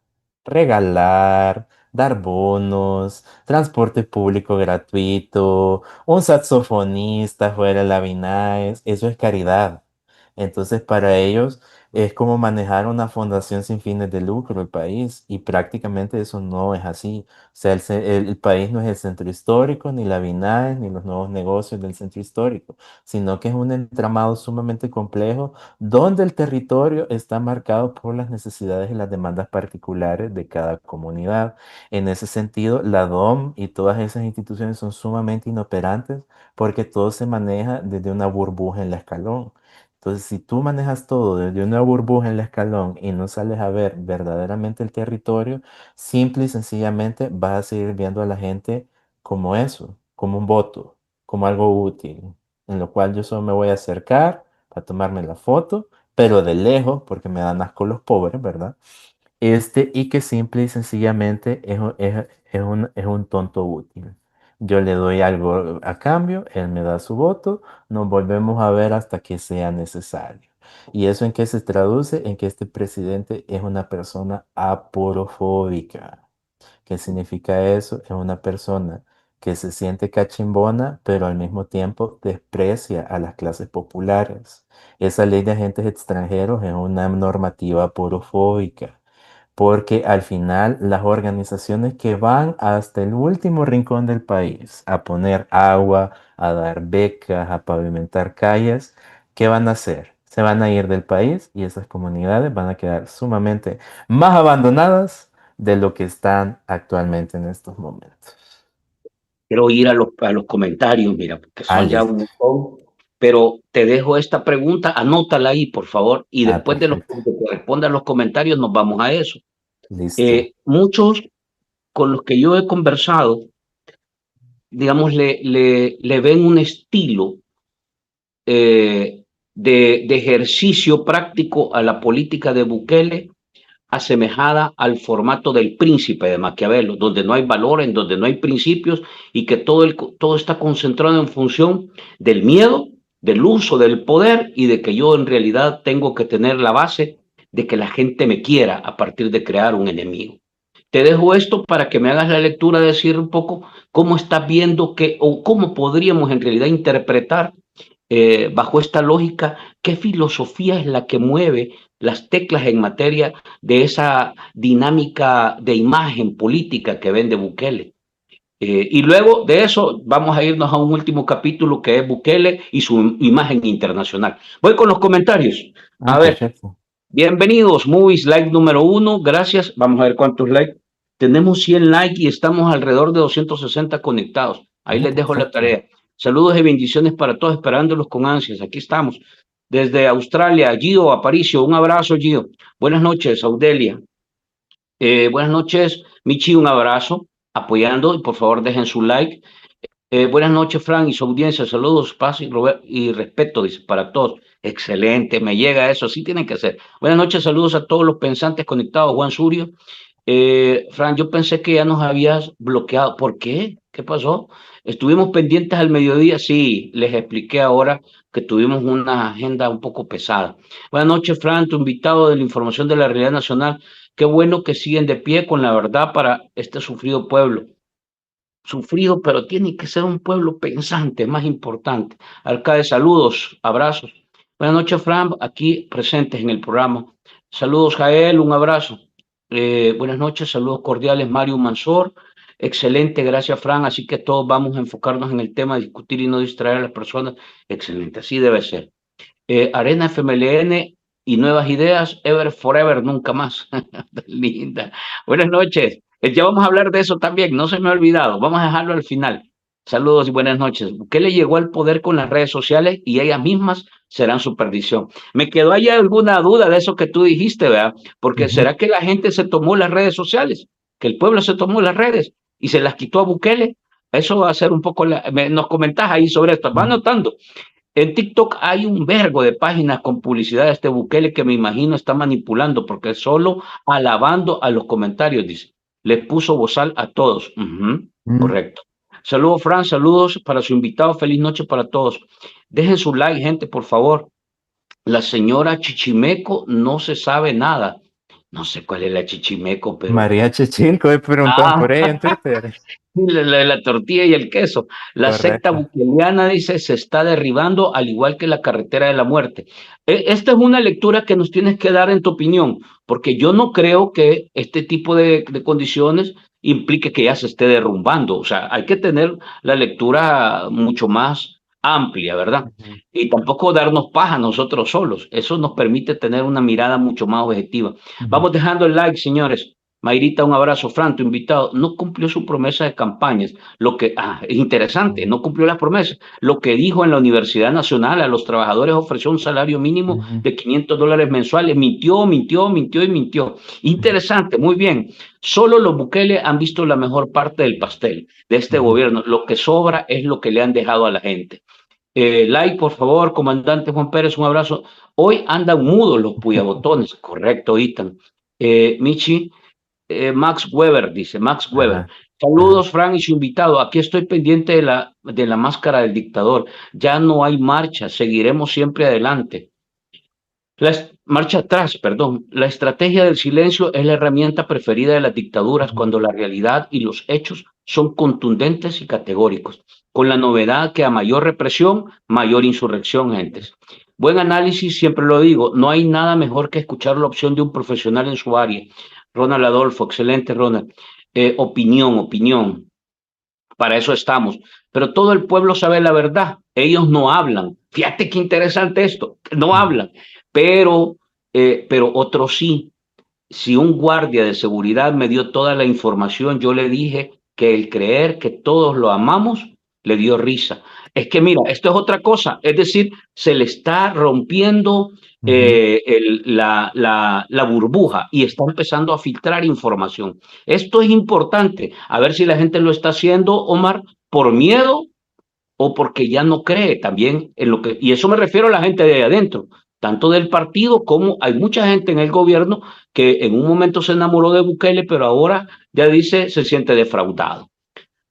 S2: Regalar, dar bonos, transporte público gratuito, un saxofonista fuera de la Vinaes, eso es caridad. Entonces, para ellos es como manejar una fundación sin fines de lucro el país y prácticamente eso no es así. O sea, el país no es el centro histórico, ni la Vinaes, ni los nuevos negocios del centro histórico, sino que es un entramado sumamente complejo donde el territorio está marcado por las necesidades y las demandas particulares de cada comunidad. En ese sentido, la DOM y todas esas instituciones son sumamente inoperantes porque todo se maneja desde una burbuja en la escalón. Entonces, si tú manejas todo desde una burbuja en el escalón y no sales a ver verdaderamente el territorio, simple y sencillamente vas a seguir viendo a la gente como eso, como un voto, como algo útil, en lo cual yo solo me voy a acercar para tomarme la foto, pero de lejos, porque me dan asco los pobres, ¿verdad? Y que simple y sencillamente es un tonto útil. Yo le doy algo a cambio, él me da su voto, nos volvemos a ver hasta que sea necesario. ¿Y eso en qué se traduce? En que este presidente es una persona aporofóbica. ¿Qué significa eso? Es una persona que se siente cachimbona, pero al mismo tiempo desprecia a las clases populares. Esa ley de agentes extranjeros es una normativa aporofóbica porque al final las organizaciones que van hasta el último rincón del país a poner agua, a dar becas, a pavimentar calles, ¿qué van a hacer? Se van a ir del país y esas comunidades van a quedar sumamente más abandonadas de lo que están actualmente en estos momentos.
S1: Quiero ir a los comentarios, mira, porque
S2: Ah,
S1: son ya un
S2: listo.
S1: montón, pero te dejo esta pregunta, anótala ahí, por favor, y
S2: Ah,
S1: después
S2: perfecto.
S1: de que respondan los comentarios nos vamos a eso.
S2: Listo.
S1: Muchos con los que yo he conversado, digamos, le ven un estilo de ejercicio práctico a la política de Bukele asemejada al formato del Príncipe de Maquiavelo, donde no hay valores, donde no hay principios y que todo está concentrado en función del miedo, del uso del poder y de que yo en realidad tengo que tener la base de que la gente me quiera a partir de crear un enemigo. Te dejo esto para que me hagas la lectura, decir un poco cómo estás viendo que o cómo podríamos en realidad interpretar bajo esta lógica, ¿qué filosofía es la que mueve las teclas en materia de esa dinámica de imagen política que vende Bukele? Y luego de eso vamos a irnos a un último capítulo que es Bukele y su imagen internacional. Voy con los comentarios.
S2: Ah,
S1: A ver,
S2: perfecto.
S1: bienvenidos, Movies, like número 1, gracias. Vamos a ver cuántos likes. Tenemos 100 likes y estamos alrededor de 260 conectados. Ahí
S2: Ah,
S1: les dejo la
S2: perfecto.
S1: tarea. Saludos y bendiciones para todos, esperándolos con ansias. Aquí estamos. Desde Australia, Gio Aparicio, un abrazo, Gio. Buenas noches, Audelia. Buenas noches, Michi, un abrazo, apoyando y por favor dejen su like. Buenas noches, Frank y su audiencia. Saludos, paz y respeto, dice, para todos. Excelente, me llega eso, sí tienen que ser. Buenas noches, saludos a todos los pensantes conectados. Juan Surio. Frank, yo pensé que ya nos habías bloqueado. ¿Por qué? ¿Qué pasó? Estuvimos pendientes al mediodía. Sí, les expliqué ahora que tuvimos una agenda un poco pesada. Buenas noches, Frank, tu invitado de la información de la realidad nacional. Qué bueno que siguen de pie con la verdad para este sufrido pueblo sufrido, pero tiene que ser un pueblo pensante, más importante. Alcalde, saludos, abrazos. Buenas noches, Fran, aquí presentes en el programa. Saludos, Jael, un abrazo. Buenas noches, saludos cordiales, Mario Mansor. Excelente, gracias, Fran. Así que todos vamos a enfocarnos en el tema, discutir y no distraer a las personas. Excelente, así debe ser. Arena FMLN y nuevas ideas, ever, forever, nunca más. Linda. Buenas noches. Ya vamos a hablar de eso también, no se me ha olvidado. Vamos a dejarlo al final. Saludos y buenas noches. Bukele llegó al poder con las redes sociales y ellas mismas serán su perdición. Me quedó ahí alguna duda de eso que tú dijiste, ¿verdad? Porque
S2: Ujú,
S1: ¿será que la gente se tomó las redes sociales? Que el pueblo se tomó las redes y se las quitó a Bukele. Eso va a ser un poco, nos comentás ahí sobre esto. Va
S2: ujú,
S1: anotando. En TikTok hay un vergo de páginas con publicidad de este Bukele que me imagino está manipulando porque solo alabando a los comentarios, dice. Les puso bozal a todos. Ujú,
S2: ujú.
S1: correcto. Saludos, Fran. Saludos para su invitado. Feliz noche para todos. Dejen su like, gente, por favor. La señora Chichimeco no se sabe nada. No sé cuál es la Chichimeco, pero...
S2: María Chechilco, he preguntado
S1: Ah,
S2: por ella en Twitter.
S1: la tortilla y el queso. La secta
S2: Correcto.
S1: bukeliana, dice, se está derribando al igual que la carretera de la muerte. Esta es una lectura que nos tienes que dar en tu opinión, porque yo no creo que este tipo de condiciones implique que ya se esté derrumbando. O sea, hay que tener la lectura mucho más amplia, ¿verdad?
S2: Ujú,
S1: Y tampoco darnos paja a nosotros solos. Eso nos permite tener una mirada mucho más objetiva.
S2: ujú,
S1: Vamos dejando el like, señores. Mayrita, un abrazo. Fran, tu invitado, no cumplió su promesa de campañas. Es interesante,
S2: ujú,
S1: no cumplió las promesas. Lo que dijo en la Universidad Nacional a los trabajadores ofreció un salario mínimo
S2: ujú,
S1: de $500 mensuales. Mintió, mintió, mintió y mintió.
S2: ujú,
S1: Interesante, muy bien. Solo los Bukele han visto la mejor parte del pastel de este
S2: ujú.
S1: gobierno. Lo que sobra es lo que le han dejado a la gente. Like, por favor, comandante Juan Pérez, un abrazo. Hoy andan mudos los puyabotones, correcto, Itan. Michi, Max Weber, dice Max Weber.
S2: Ajá, ajá.
S1: Saludos, Frank y su invitado. Aquí estoy pendiente de la máscara del dictador. Ya no hay marcha, seguiremos siempre adelante. Marcha atrás, perdón. La estrategia del silencio es la herramienta preferida de las dictaduras
S2: Ujú,
S1: cuando la realidad y los hechos son contundentes y categóricos, con la novedad que a mayor represión, mayor insurrección, gentes. Buen análisis, siempre lo digo, no hay nada mejor que escuchar la opción de un profesional en su área. Ronald Adolfo, excelente, Ronald. Opinión, para eso estamos. Pero todo el pueblo sabe la verdad, ellos no hablan. Fíjate qué interesante esto, no
S2: ujú,
S1: hablan, pero otros sí. Si un guardia de seguridad me dio toda la información, yo le dije que el creer que todos lo amamos le dio risa. Es que mira, esto es otra cosa, es decir, se le está rompiendo
S2: ujú,
S1: la burbuja y está empezando a filtrar información. Esto es importante, a ver si la gente lo está haciendo, Omar, por miedo o porque ya no cree también en lo que, y eso me refiero a la gente de ahí adentro, tanto del partido como hay mucha gente en el gobierno que en un momento se enamoró de Bukele, pero ahora ya dice, se siente defraudado.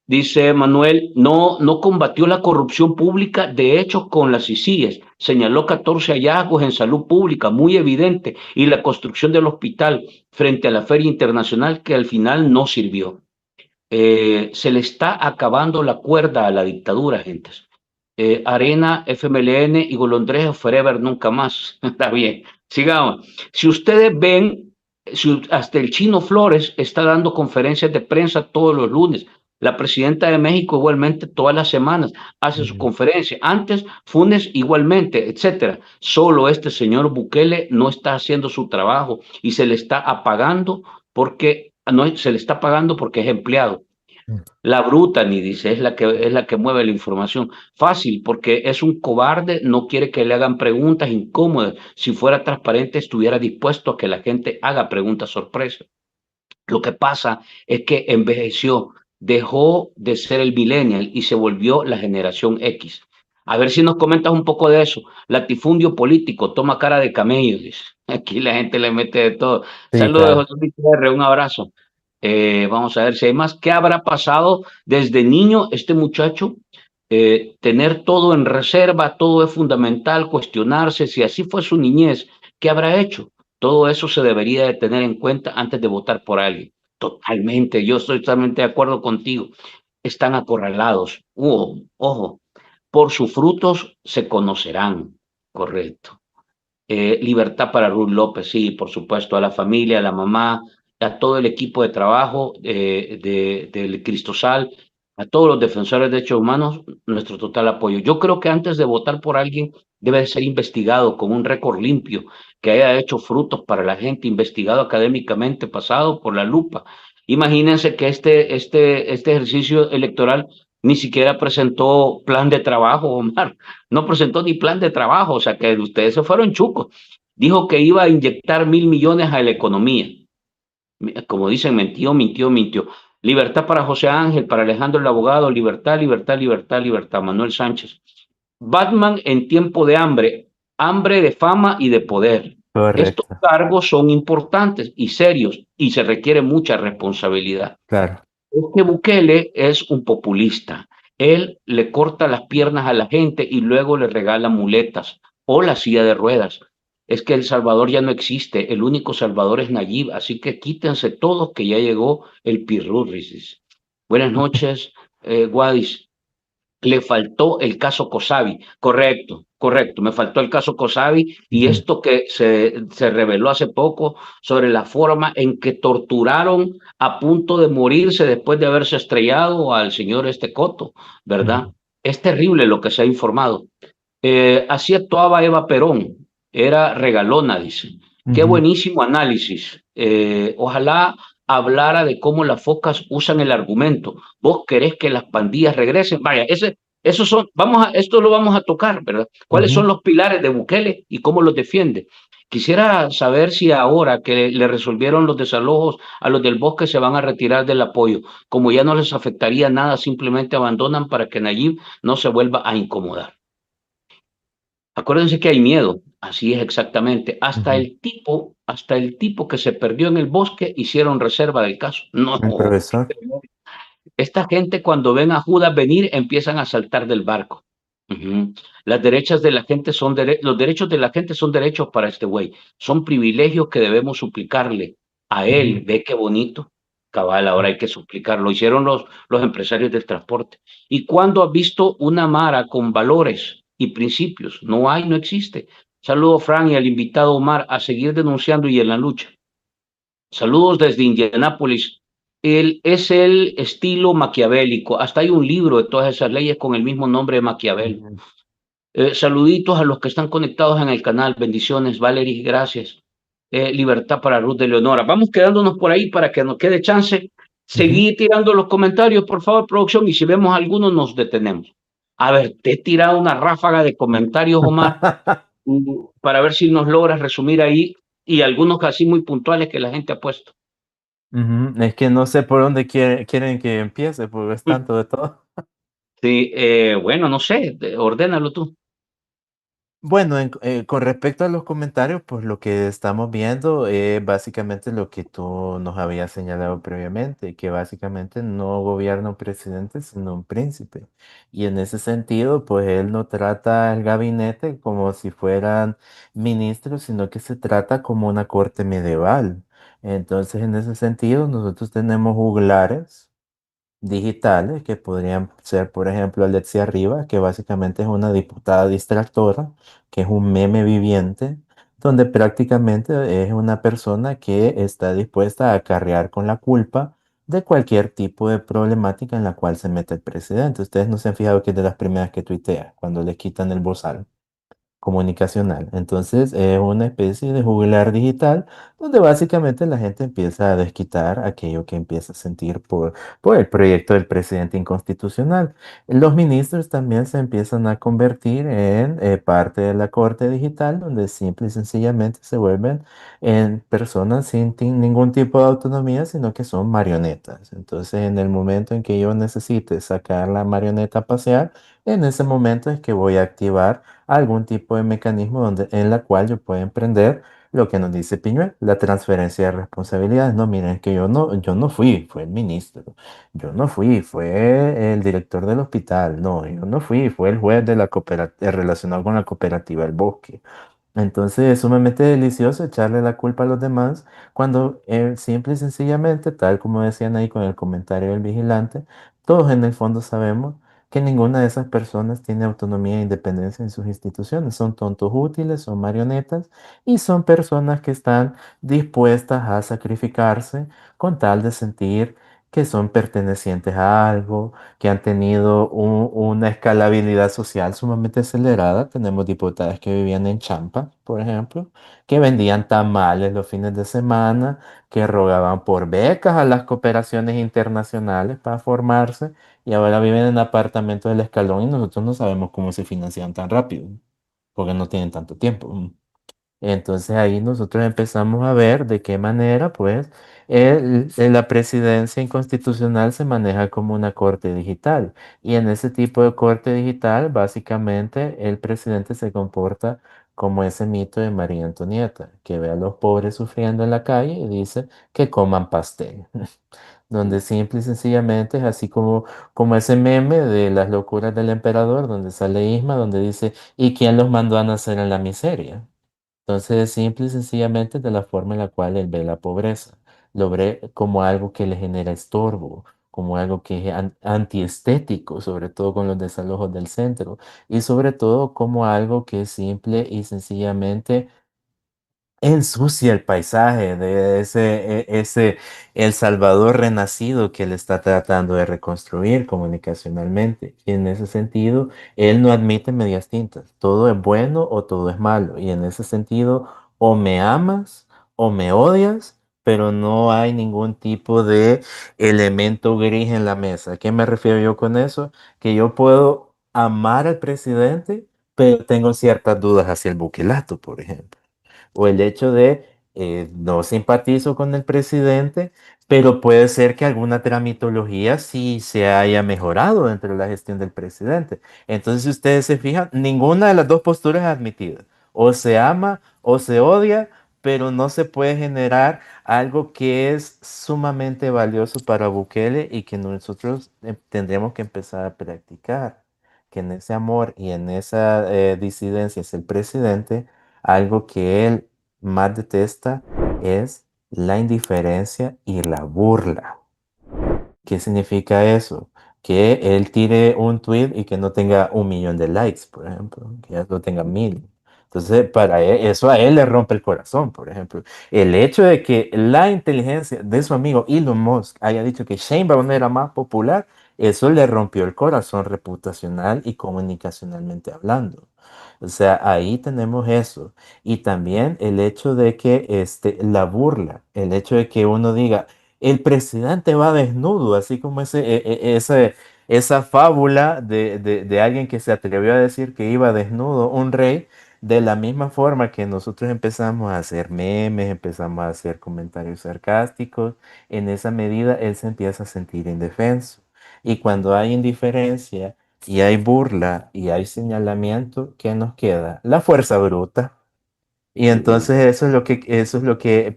S1: Dice Manuel, no combatió la corrupción pública, de hecho con las ICIES, señaló 14 hallazgos en salud pública, muy evidente, y la construcción del hospital frente a la Feria Internacional que al final no sirvió. Se le está acabando la cuerda a la dictadura, gentes. Arena, FMLN y Golondrejo Forever nunca más. Está bien. Sigamos. Si ustedes ven, hasta el Chino Flores está dando conferencias de prensa todos los lunes. La presidenta de México igualmente todas las semanas hace su
S2: ujú,
S1: conferencia. Antes, Funes igualmente, etcétera. Solo este señor Bukele no está haciendo su trabajo y se le está apagando porque no se le está pagando porque es empleado.
S2: ujú,
S1: La bruta, ni dice, es la que mueve la información. Fácil, porque es un cobarde, no quiere que le hagan preguntas incómodas. Si fuera transparente, estuviera dispuesto a que la gente haga preguntas sorpresa. Lo que pasa es que envejeció, dejó de ser el millennial y se volvió la generación X. A ver si nos comentas un poco de eso. Latifundio político, toma cara de camello, dice. Aquí la gente le mete de todo.
S2: sí,
S1: Saludos,
S2: claro.
S1: José Luis PR, un abrazo. Vamos a ver si hay más. ¿Qué habrá pasado desde niño este muchacho? Tener todo en reserva, todo es fundamental, cuestionarse si así fue su niñez, ¿qué habrá hecho? Todo eso se debería de tener en cuenta antes de votar por alguien. Totalmente, yo estoy totalmente de acuerdo contigo. Están acorralados. Ojo, por sus frutos se conocerán. Correcto. Libertad para Ruth López, sí, por supuesto, a la familia, a la mamá. a todo el equipo de trabajo del Cristosal, a todos los defensores de derechos humanos, nuestro total apoyo. Yo creo que antes de votar por alguien debe de ser investigado con un récord limpio, que haya hecho frutos para la gente, investigado académicamente, pasado por la lupa. Imagínense que este ejercicio electoral ni siquiera presentó plan de trabajo, Omar. No presentó ni plan de trabajo, o sea que ustedes se fueron chucos. Dijo que iba a inyectar 1.000 millones a la economía. Como dicen, mintió, mintió, mintió. Libertad para José Ángel, para Alejandro el abogado, libertad, libertad, libertad, libertad. Manuel Sánchez. Batman en tiempo de hambre, hambre de fama y de poder. Estos
S2: Correcto,
S1: cargos son importantes y serios y se requiere mucha responsabilidad.
S2: claro.
S1: Este Bukele es un populista. Él le corta las piernas a la gente y luego le regala muletas o la silla de ruedas. Es que El Salvador ya no existe, el único Salvador es Nayib, así que quítense todos que ya llegó el Pirurris. Buenas noches, Guadis. Le faltó el caso Cosavi. Correcto, correcto. Me faltó el caso Cosavi y
S2: Ujú,
S1: esto que se reveló hace poco sobre la forma en que torturaron a punto de morirse después de haberse estrellado al señor Coto, ¿verdad?
S2: ujú,
S1: Es terrible lo que se ha informado. Así actuaba Eva Perón, era regalona, dice. Qué
S2: ujú,
S1: buenísimo análisis. Ojalá hablara de cómo las focas usan el argumento. Vos querés que las pandillas regresen. Vaya, esos son, esto lo vamos a tocar, ¿verdad? ¿Cuáles son
S2: ujú.
S1: los pilares de Bukele y cómo los defiende? Quisiera saber si ahora que le resolvieron los desalojos a los del bosque se van a retirar del apoyo. Como ya no les afectaría nada, simplemente abandonan para que Nayib no se vuelva a incomodar. Acuérdense que hay miedo, así es exactamente.
S2: Ujú.
S1: Hasta el tipo que se perdió en el bosque hicieron reserva del caso.
S2: El
S1: No,
S2: profesor.
S1: esta gente cuando ven a Judas venir empiezan a saltar del barco. Ujú. Las derechas de la gente son los derechos de la gente son derechos para este güey. Son privilegios que debemos suplicarle a
S2: Ujú.
S1: él. Ve qué bonito. Cabal, ahora hay que suplicarlo. Hicieron los empresarios del transporte. ¿Y cuándo has visto una Mara con valores y principios? No hay, no existe. Saludo, Fran, y al invitado Omar a seguir denunciando y en la lucha. Saludos desde Indianápolis. Es el estilo maquiavélico. Hasta hay un libro de todas esas leyes con el mismo nombre de Maquiavelo.
S2: Ujú.
S1: Saluditos a los que están conectados en el canal. Bendiciones, Valerie, gracias. Libertad para Ruth de Leonora. Vamos quedándonos por ahí para que nos quede chance.
S2: Ujú.
S1: Seguí tirando los comentarios, por favor, producción, y si vemos alguno, nos detenemos. A ver, te he tirado una ráfaga de comentarios, Omar, para ver si nos logras resumir ahí y algunos casi muy puntuales que la gente ha puesto.
S2: Ujú. Es que no sé por dónde quieren que empiece, porque es tanto de todo.
S1: Sí, bueno, no sé, ordénalo tú.
S2: Bueno, con respecto a los comentarios, pues lo que estamos viendo es básicamente lo que tú nos habías señalado previamente, que básicamente no gobierna un presidente, sino un príncipe. Y en ese sentido, pues él no trata al gabinete como si fueran ministros, sino que se trata como una corte medieval. Entonces, en ese sentido, nosotros tenemos juglares digitales, que podrían ser, por ejemplo, Alexia Rivas, que básicamente es una diputada distractora, que es un meme viviente, donde prácticamente es una persona que está dispuesta a acarrear con la culpa de cualquier tipo de problemática en la cual se mete el presidente. Ustedes no se han fijado que es de las primeras que tuitea, cuando le quitan el bozal comunicacional. Entonces es una especie de juglar digital donde básicamente la gente empieza a desquitar aquello que empieza a sentir por el proyecto del presidente inconstitucional. Los ministros también se empiezan a convertir en parte de la corte digital donde simple y sencillamente se vuelven en personas sin ningún tipo de autonomía, sino que son marionetas. Entonces en el momento en que yo necesite sacar la marioneta a pasear, en ese momento es que voy a activar algún tipo de mecanismo en la cual yo pueda emprender lo que nos dice Piñuel, la transferencia de responsabilidades. No, miren, es que yo no fui, fue el ministro. Yo no fui, fue el director del hospital. No, yo no fui, fue el juez de la cooperativa relacionado con la cooperativa El Bosque. Entonces es sumamente delicioso echarle la culpa a los demás cuando simple y sencillamente, tal como decían ahí con el comentario del vigilante, todos en el fondo sabemos que ninguna de esas personas tiene autonomía e independencia en sus instituciones. Son tontos útiles, son marionetas y son personas que están dispuestas a sacrificarse con tal de sentir que son pertenecientes a algo, que han tenido una escalabilidad social sumamente acelerada. Tenemos diputadas que vivían en Champa, por ejemplo, que vendían tamales los fines de semana, que rogaban por becas a las cooperaciones internacionales para formarse y ahora viven en apartamentos del Escalón y nosotros no sabemos cómo se financian tan rápido, porque no tienen tanto tiempo. Entonces ahí nosotros empezamos a ver de qué manera, pues, la presidencia inconstitucional se maneja como una corte digital. Y en ese tipo de corte digital, básicamente, el presidente se comporta como ese mito de María Antonieta, que ve a los pobres sufriendo en la calle y dice que coman pastel. Donde simple y sencillamente es así como ese meme de las locuras del emperador, donde sale Isma, donde dice, ¿y quién los mandó a nacer en la miseria? Entonces, simple y sencillamente de la forma en la cual él ve la pobreza. Lo ve como algo que le genera estorbo, como algo que es antiestético, sobre todo con los desalojos del centro, y sobre todo como algo que es simple y sencillamente ensucia el paisaje de ese El Salvador renacido que él está tratando de reconstruir comunicacionalmente. Y en ese sentido, él no admite medias tintas. Todo es bueno o todo es malo. Y en ese sentido, o me amas o me odias, pero no hay ningún tipo de elemento gris en la mesa. ¿A qué me refiero yo con eso? Que yo puedo amar al presidente, pero tengo ciertas dudas hacia el buquilato, por ejemplo, o el hecho de no simpatizo con el presidente, pero puede ser que alguna tramitología sí se haya mejorado dentro de la gestión del presidente. Entonces, si ustedes se fijan, ninguna de las dos posturas es admitida. O se ama o se odia, pero no se puede generar algo que es sumamente valioso para Bukele y que nosotros tendremos que empezar a practicar. Que en ese amor y en esa disidencia es el presidente, algo que él más detesta es la indiferencia y la burla. ¿Qué significa eso? Que él tire un tweet y que no tenga 1 millón de likes, por ejemplo, que ya lo tenga 1000. Entonces, para él, eso a él le rompe el corazón, por ejemplo. El hecho de que la inteligencia de su amigo Elon Musk haya dicho que Sheinbaum era más popular, eso le rompió el corazón reputacional y comunicacionalmente hablando. O sea, ahí tenemos eso. Y también el hecho de que la burla, el hecho de que uno diga, el presidente va desnudo, así como esa fábula de alguien que se atrevió a decir que iba desnudo, un rey, de la misma forma que nosotros empezamos a hacer memes, empezamos a hacer comentarios sarcásticos, en esa medida él se empieza a sentir indefenso. Y cuando hay indiferencia y hay burla y hay señalamiento, ¿qué nos queda? La fuerza bruta. Y
S1: Ujú.
S2: entonces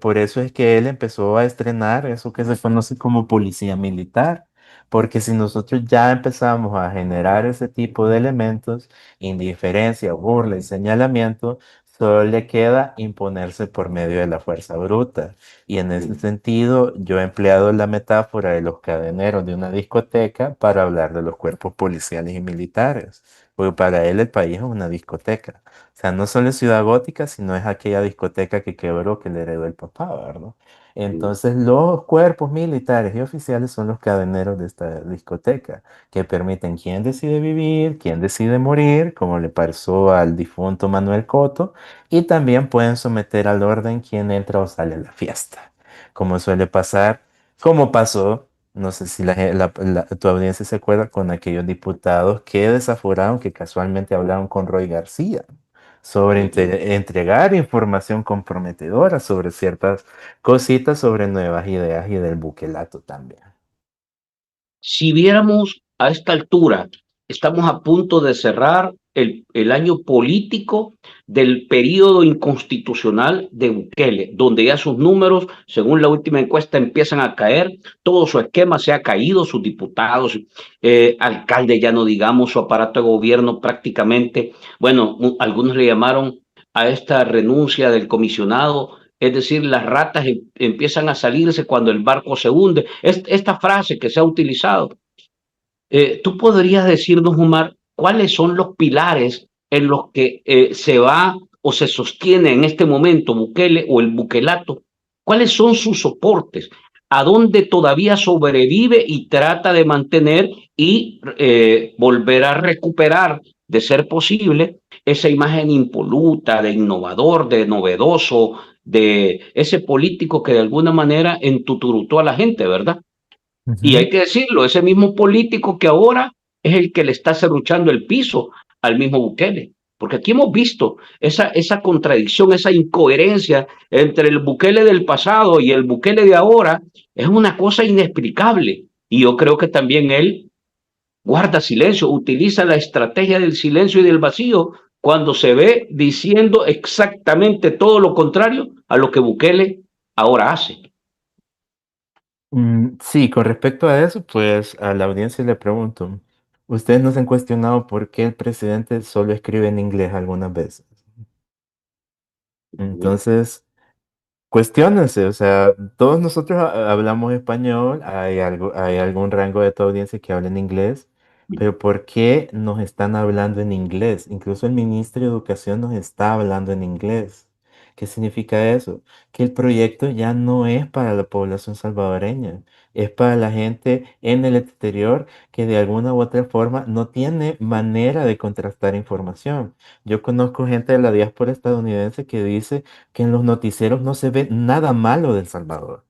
S2: por eso es que él empezó a estrenar eso que se conoce como policía militar, porque si nosotros ya empezamos a generar ese tipo de elementos, indiferencia, burla y señalamiento, solo le queda imponerse por medio de la fuerza bruta. Y en ese sentido, yo he empleado la metáfora de los cadeneros de una discoteca para hablar de los cuerpos policiales y militares, porque para él el país es una discoteca. O sea, no solo es Ciudad Gótica, sino es aquella discoteca que quebró, que le heredó el papá, ¿verdad? Entonces, los cuerpos militares y oficiales son los cadeneros de esta discoteca, que permiten quién decide vivir, quién decide morir, como le pasó al difunto Manuel Coto, y también pueden someter al orden quién entra o sale a la fiesta, como suele pasar, como pasó. No sé si tu audiencia se acuerda con aquellos diputados que desaforaron, que casualmente hablaron con Roy García sobre
S1: Ujú.
S2: entregar información comprometedora sobre ciertas cositas, sobre nuevas ideas y del buquelato también.
S1: Si viéramos a esta altura, estamos a punto de cerrar el año político del periodo inconstitucional de Bukele, donde ya sus números, según la última encuesta, empiezan a caer, todo su esquema se ha caído, sus diputados, alcaldes, ya no digamos, su aparato de gobierno prácticamente, bueno, algunos le llamaron a esta renuncia del comisionado, es decir, las ratas empiezan a salirse cuando el barco se hunde. Esta frase que se ha utilizado, ¿Tú podrías decirnos, Omar, cuáles son los pilares en los que se va o se sostiene en este momento Bukele o el Bukelato? ¿Cuáles son sus soportes? ¿A dónde todavía sobrevive y trata de mantener y volver a recuperar, de ser posible, esa imagen impoluta, de innovador, de novedoso, de ese político que de alguna manera entuturutó a la gente, ¿verdad? Y
S2: Ujú.
S1: hay que decirlo, ese mismo político que ahora es el que le está cerruchando el piso al mismo Bukele. Porque aquí hemos visto esa contradicción, esa incoherencia entre el Bukele del pasado y el Bukele de ahora, es una cosa inexplicable. Y yo creo que también él guarda silencio, utiliza la estrategia del silencio y del vacío cuando se ve diciendo exactamente todo lo contrario a lo que Bukele ahora hace.
S2: Sí, con respecto a eso, pues a la audiencia le pregunto, ¿ustedes no se han cuestionado por qué el presidente solo escribe en inglés algunas veces? Entonces, cuestiónense, o sea, todos nosotros hablamos español, hay algún rango de tu audiencia que habla en inglés, pero ¿por qué nos están hablando en inglés? Incluso el ministro de Educación nos está hablando en inglés. ¿Qué significa eso? Que el proyecto ya no es para la población salvadoreña, es para la gente en el exterior que de alguna u otra forma no tiene manera de contrastar información. Yo conozco gente de la diáspora estadounidense que dice que en los noticieros no se ve nada malo de El Salvador,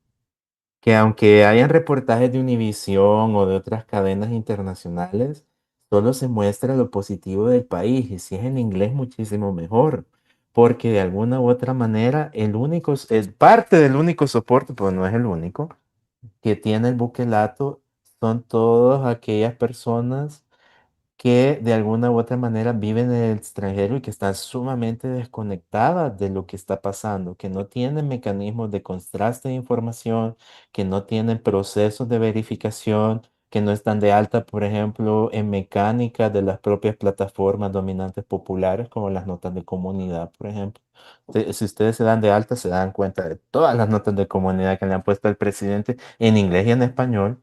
S2: que aunque hayan reportajes de Univisión o de otras cadenas internacionales, solo se muestra lo positivo del país y si es en inglés muchísimo mejor, porque de alguna u otra manera el único, es parte del único soporte, pero no es el único, que tiene el buquelato son todas aquellas personas que de alguna u otra manera viven en el extranjero y que están sumamente desconectadas de lo que está pasando, que no tienen mecanismos de contraste de información, que no tienen procesos de verificación, que no están de alta, por ejemplo, en mecánica de las propias plataformas dominantes populares, como las notas de comunidad, por ejemplo. Si ustedes se dan de alta, se dan cuenta de todas las notas de comunidad que le han puesto al presidente en inglés y en español,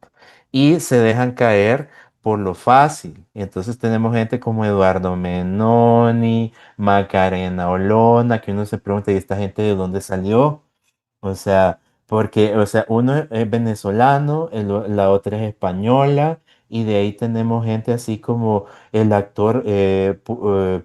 S2: y se dejan caer por lo fácil. Y entonces tenemos gente como Eduardo Menoni, Macarena Olona, que uno se pregunta, ¿y esta gente de dónde salió? O sea, porque, o sea, uno es venezolano, la otra es española, y de ahí tenemos gente así como el actor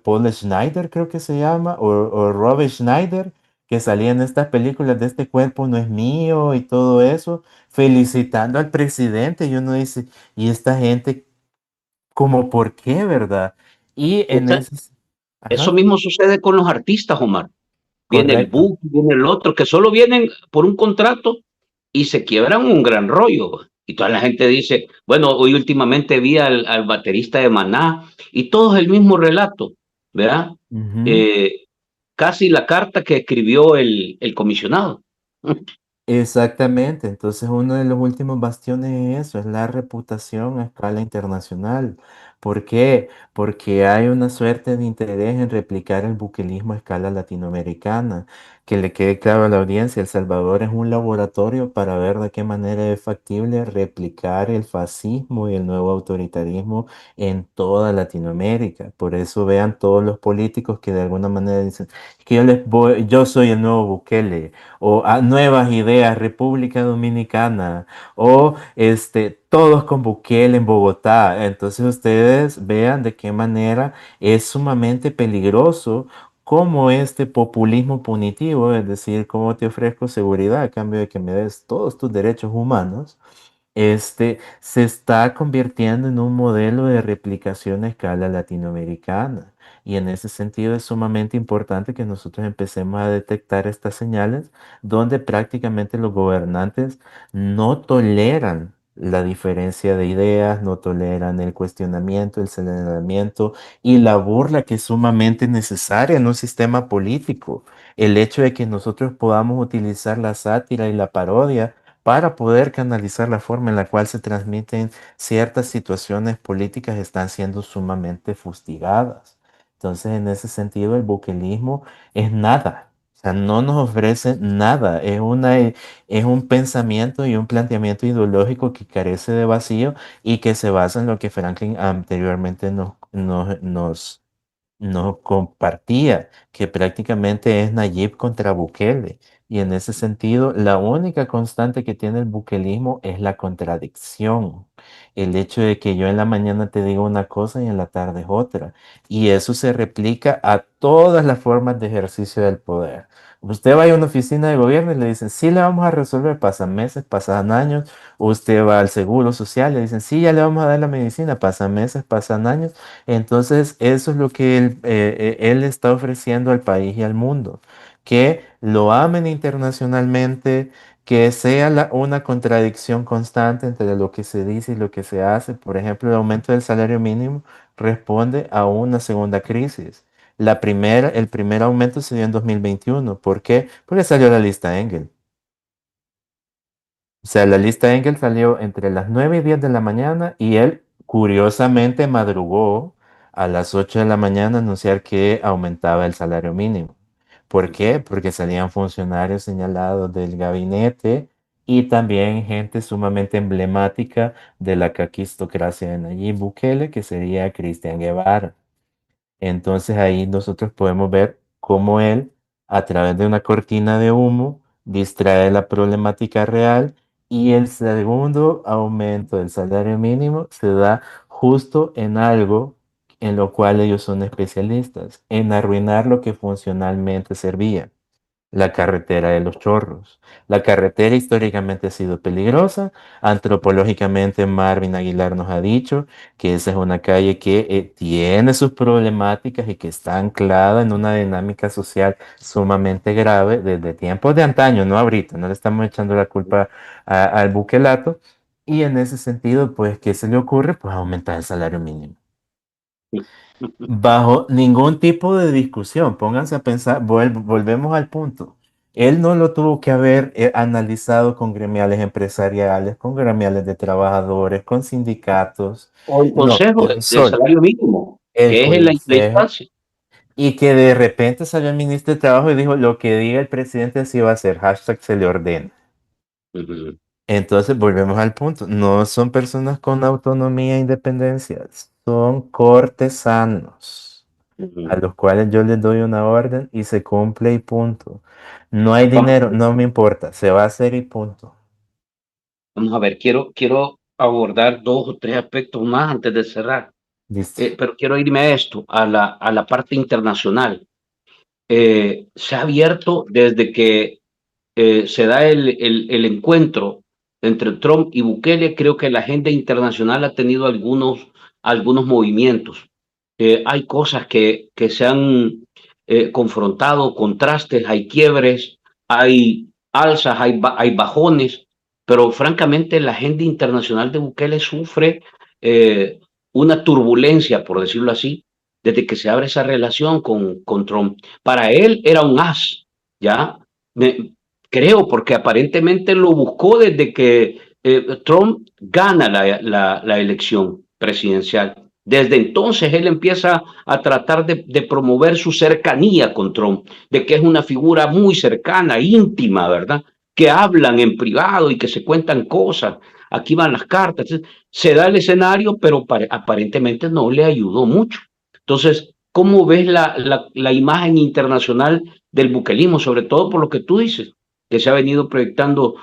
S2: Paul Schneider, creo que se llama, o Rob Schneider, que salía en estas películas de Este cuerpo no es mío y todo eso, felicitando al presidente, y uno dice, ¿y esta gente como por qué, verdad? Y en
S1: Esa-
S2: ese...
S1: Eso
S2: Ajá,
S1: mismo sucede con los artistas, Omar. Viene el
S2: correcto.
S1: book, viene el otro, que solo vienen por un contrato y se quiebran un gran rollo. Y toda la gente dice, bueno, hoy últimamente vi al baterista de Maná y todo es el mismo relato, ¿verdad?
S2: Ujú.
S1: Eh, Casi la carta que escribió el comisionado.
S2: Exactamente, entonces uno de los últimos bastiones es eso, es la reputación a escala internacional. ¿Por qué? Porque hay una suerte de interés en replicar el buquelismo a escala latinoamericana. Que le quede claro a la audiencia, El Salvador es un laboratorio para ver de qué manera es factible replicar el fascismo y el nuevo autoritarismo en toda Latinoamérica. Por eso vean todos los políticos que de alguna manera dicen que yo soy el nuevo Bukele o Nuevas Ideas, República Dominicana, o todos con Bukele en Bogotá. Entonces ustedes vean de qué manera es sumamente peligroso como este populismo punitivo, es decir, cómo te ofrezco seguridad a cambio de que me des todos tus derechos humanos, se está convirtiendo en un modelo de replicación a escala latinoamericana. Y en ese sentido es sumamente importante que nosotros empecemos a detectar estas señales donde prácticamente los gobernantes no toleran la diferencia de ideas, no toleran el cuestionamiento, el señalamiento y la burla que es sumamente necesaria en un sistema político. El hecho de que nosotros podamos utilizar la sátira y la parodia para poder canalizar la forma en la cual se transmiten ciertas situaciones políticas están siendo sumamente fustigadas. Entonces, en ese sentido, el buquelismo es nada. O sea, no nos ofrece nada. Es un pensamiento y un planteamiento ideológico que carece de vacío y que se basa en lo que Franklin anteriormente nos compartía, que prácticamente es Nayib contra Bukele. Y en ese sentido, la única constante que tiene el bukelismo es la contradicción. El hecho de que yo en la mañana te diga una cosa y en la tarde es otra. Y eso se replica a todas las formas de ejercicio del poder. Usted va a una oficina de gobierno y le dicen, sí, le vamos a resolver, pasan meses, pasan años. Usted va al seguro social, le dicen, sí, ya le vamos a dar la medicina, pasan meses, pasan años. Entonces, eso es lo que él está ofreciendo al país y al mundo, que lo amen internacionalmente, que sea una contradicción constante entre lo que se dice y lo que se hace. Por ejemplo, el aumento del salario mínimo responde a una segunda crisis. El primer aumento se dio en 2021. ¿Por qué? Porque salió la lista Engel. O sea, la lista Engel salió entre las 9 y 10 de la mañana y él curiosamente madrugó a las 8 de la mañana a anunciar que aumentaba el salario mínimo. ¿Por qué? Porque salían funcionarios señalados del gabinete y también gente sumamente emblemática de la caquistocracia de Nayib Bukele, que sería Cristian Guevara. Entonces ahí nosotros podemos ver cómo él, a través de una cortina de humo, distrae la problemática real y el segundo aumento del salario mínimo se da justo en algo en lo cual ellos son especialistas, en arruinar lo que funcionalmente servía. La carretera de los Chorros. La carretera históricamente ha sido peligrosa. Antropológicamente, Marvin Aguilar nos ha dicho que esa es una calle que tiene sus problemáticas y que está anclada en una dinámica social sumamente grave desde tiempos de antaño, no ahorita. No le estamos echando la culpa al buquelato. Y en ese sentido, pues, ¿qué se le ocurre? Pues aumentar el salario mínimo. Bajo ningún tipo de discusión, pónganse a pensar, volvemos al punto. Él no lo tuvo que haber analizado con gremiales empresariales, con gremiales de trabajadores, con sindicatos.
S1: O el
S2: No,
S1: Consejo
S2: él
S1: del
S2: solo,
S1: Salario Mínimo,
S2: el
S1: que es la
S2: consejo.
S1: instancia.
S2: Y que de repente salió el ministro de Trabajo y dijo, lo que diga el presidente así va a ser, hashtag se le ordena.
S1: Ujú,
S2: Entonces volvemos al punto, no son personas con autonomía e independencia, son cortesanos a
S1: ujú.
S2: los cuales yo les doy una orden y se cumple y punto. No hay dinero, no me importa, se va a hacer y punto.
S1: Vamos a ver, quiero abordar dos o tres aspectos más antes de cerrar.
S2: Listo.
S1: Pero quiero irme a esto, a la parte internacional. Se ha abierto desde que se da el encuentro entre Trump y Bukele. Creo que la agenda internacional ha tenido algunos movimientos. Hay cosas que se han confrontado, contrastes, hay quiebres, hay alzas, hay bajones, pero francamente la agenda internacional de Bukele sufre eh, una turbulencia, por decirlo así, desde que se abre esa relación con Trump. Para él era un as, ¿ya? Me- Creo, porque aparentemente lo buscó desde que Trump gana la elección presidencial. Desde entonces él empieza a tratar de promover su cercanía con Trump, de que es una figura muy cercana, íntima, ¿verdad? Que hablan en privado y que se cuentan cosas. Aquí van las cartas. Se da el escenario, pero aparentemente no le ayudó mucho. Entonces, ¿cómo ves la imagen internacional del buquelismo, sobre todo por lo que tú dices, que se ha venido proyectando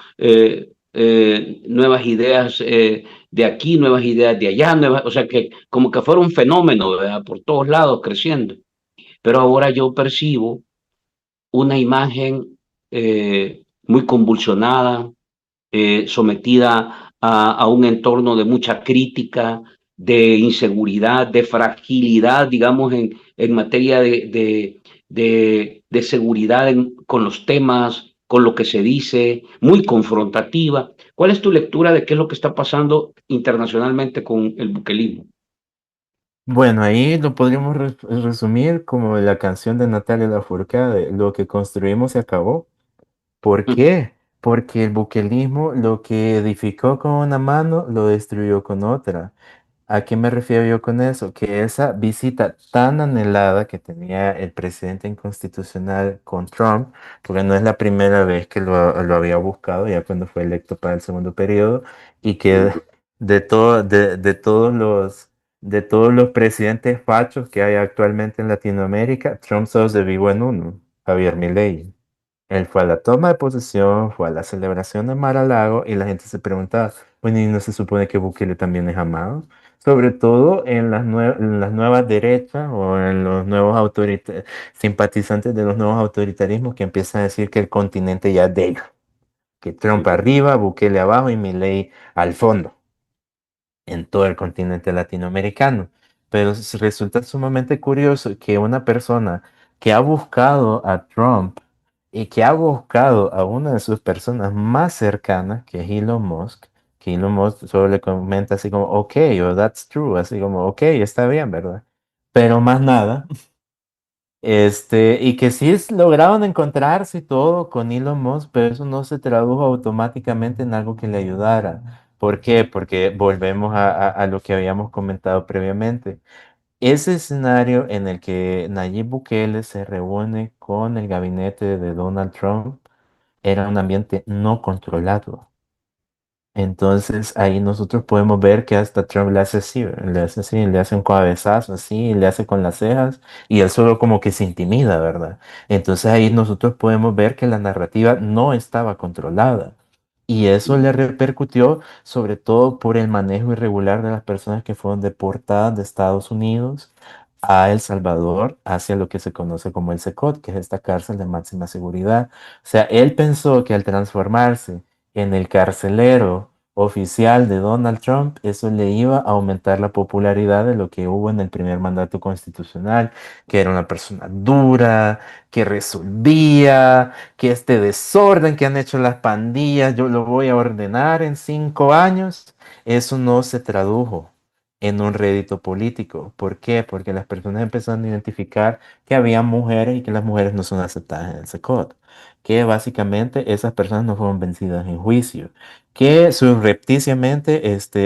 S1: nuevas ideas de aquí, nuevas ideas de allá, o sea que como que fuera un fenómeno, ¿verdad? Por todos lados creciendo. Pero ahora yo percibo una imagen muy convulsionada, sometida a un entorno de mucha crítica, de inseguridad, de fragilidad, digamos, en materia de seguridad con los temas, con lo que se dice, muy confrontativa. ¿Cuál es tu lectura de qué es lo que está pasando internacionalmente con el buquelismo?
S2: Bueno, ahí lo podríamos resumir como la canción de Natalia Lafourcade, lo que construimos se acabó. ¿Por qué? Porque el buquelismo lo que edificó con una mano lo destruyó con otra. ¿A qué me refiero yo con eso? Que esa visita tan anhelada que tenía el presidente inconstitucional con Trump, porque no es la primera vez que lo había buscado, ya cuando fue electo para el segundo periodo, y que de todos los presidentes fachos que hay actualmente en Latinoamérica, Trump solo se vivo en uno, Javier Milei. Él fue a la toma de posesión, fue a la celebración de Mar-a-Lago y la gente se preguntaba, bueno, ¿y no se supone que Bukele también es amado? Sobre todo en en las nuevas derechas o en los nuevos simpatizantes de los nuevos autoritarismos que empiezan a decir que el continente ya es de ellos, que Trump
S1: Ujú.
S2: arriba, Bukele abajo y Milei al fondo en todo el continente latinoamericano. Pero resulta sumamente curioso que una persona que ha buscado a Trump y que ha buscado a una de sus personas más cercanas, que Elon Musk solo le comenta así como, ok, o that's true, así como, ok, está bien, ¿verdad? Pero más nada. Y que sí lograron encontrarse y todo con Elon Musk, pero eso no se tradujo automáticamente en algo que le ayudara. ¿Por qué? Porque volvemos a lo que habíamos comentado previamente. Ese escenario en el que Nayib Bukele se reúne con el gabinete de Donald Trump era un ambiente no controlado. Entonces ahí nosotros podemos ver que hasta Trump le hace así, le hace un cabezazo así, le hace con las cejas y él solo como que se intimida, ¿verdad? Entonces ahí nosotros podemos ver que la narrativa no estaba controlada y eso le repercutió sobre todo por el manejo irregular de las personas que fueron deportadas de Estados Unidos a El Salvador hacia lo que se conoce como el SECOT, que es esta cárcel de máxima seguridad. O sea, él pensó que al transformarse en el carcelero oficial de Donald Trump, eso le iba a aumentar la popularidad de lo que hubo en el primer mandato constitucional, que era una persona dura, que resolvía, que este desorden que han hecho las pandillas, yo lo voy a ordenar en 5 años. Eso no se tradujo en un rédito político. ¿Por qué? Porque las personas empezaron a identificar que había mujeres y que las mujeres no son aceptadas en el SECOT, que básicamente esas personas no fueron vencidas en juicio, que subrepticiamente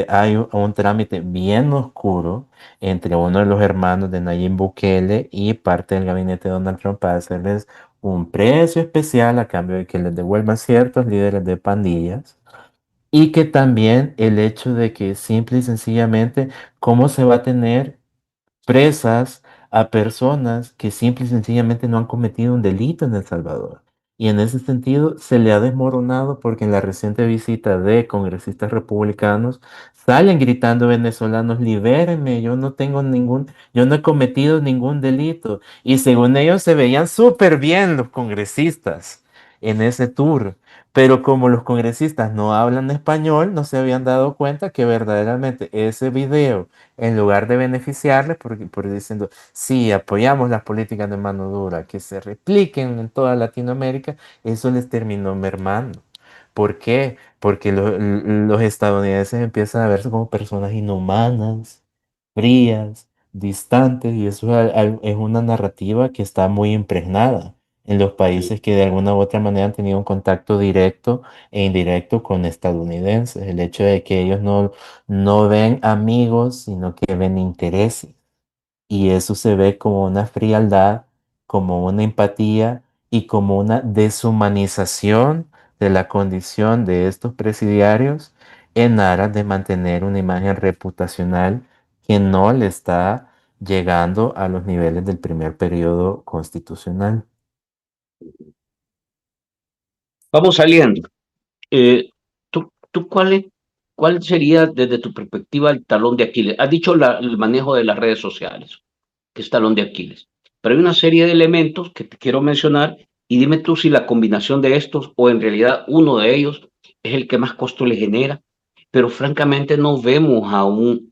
S2: hay un trámite bien oscuro entre uno de los hermanos de Nayib Bukele y parte del gabinete de Donald Trump para hacerles un precio especial a cambio de que les devuelvan ciertos líderes de pandillas. Y que también el hecho de que simple y sencillamente, ¿cómo se va a tener presas a personas que simple y sencillamente no han cometido un delito en El Salvador? Y en ese sentido se le ha desmoronado porque en la reciente visita de congresistas republicanos salen gritando venezolanos, libérenme, yo no he cometido ningún delito. Y según ellos se veían súper bien los congresistas en ese tour. Pero como los congresistas no hablan español, no se habían dado cuenta que verdaderamente ese video, en lugar de beneficiarles, por diciendo, sí, apoyamos las políticas de mano dura, que se repliquen en toda Latinoamérica, eso les terminó mermando. ¿Por qué? Porque los estadounidenses empiezan a verse como personas inhumanas, frías, distantes, y eso es una narrativa que está muy impregnada en los países que de alguna u otra manera han tenido un contacto directo e indirecto con estadounidenses. El hecho de que ellos no ven amigos, sino que ven intereses. Y eso se ve como una frialdad, como una empatía y como una deshumanización de la condición de estos presidiarios en aras de mantener una imagen reputacional que no le está llegando a los niveles del primer periodo constitucional.
S1: Vamos saliendo. ¿Tú cuál sería desde tu perspectiva el talón de Aquiles? Has dicho el manejo de las redes sociales, que es talón de Aquiles, pero hay una serie de elementos que te quiero mencionar y dime tú si la combinación de estos o en realidad uno de ellos es el que más costo le genera, pero francamente no vemos a un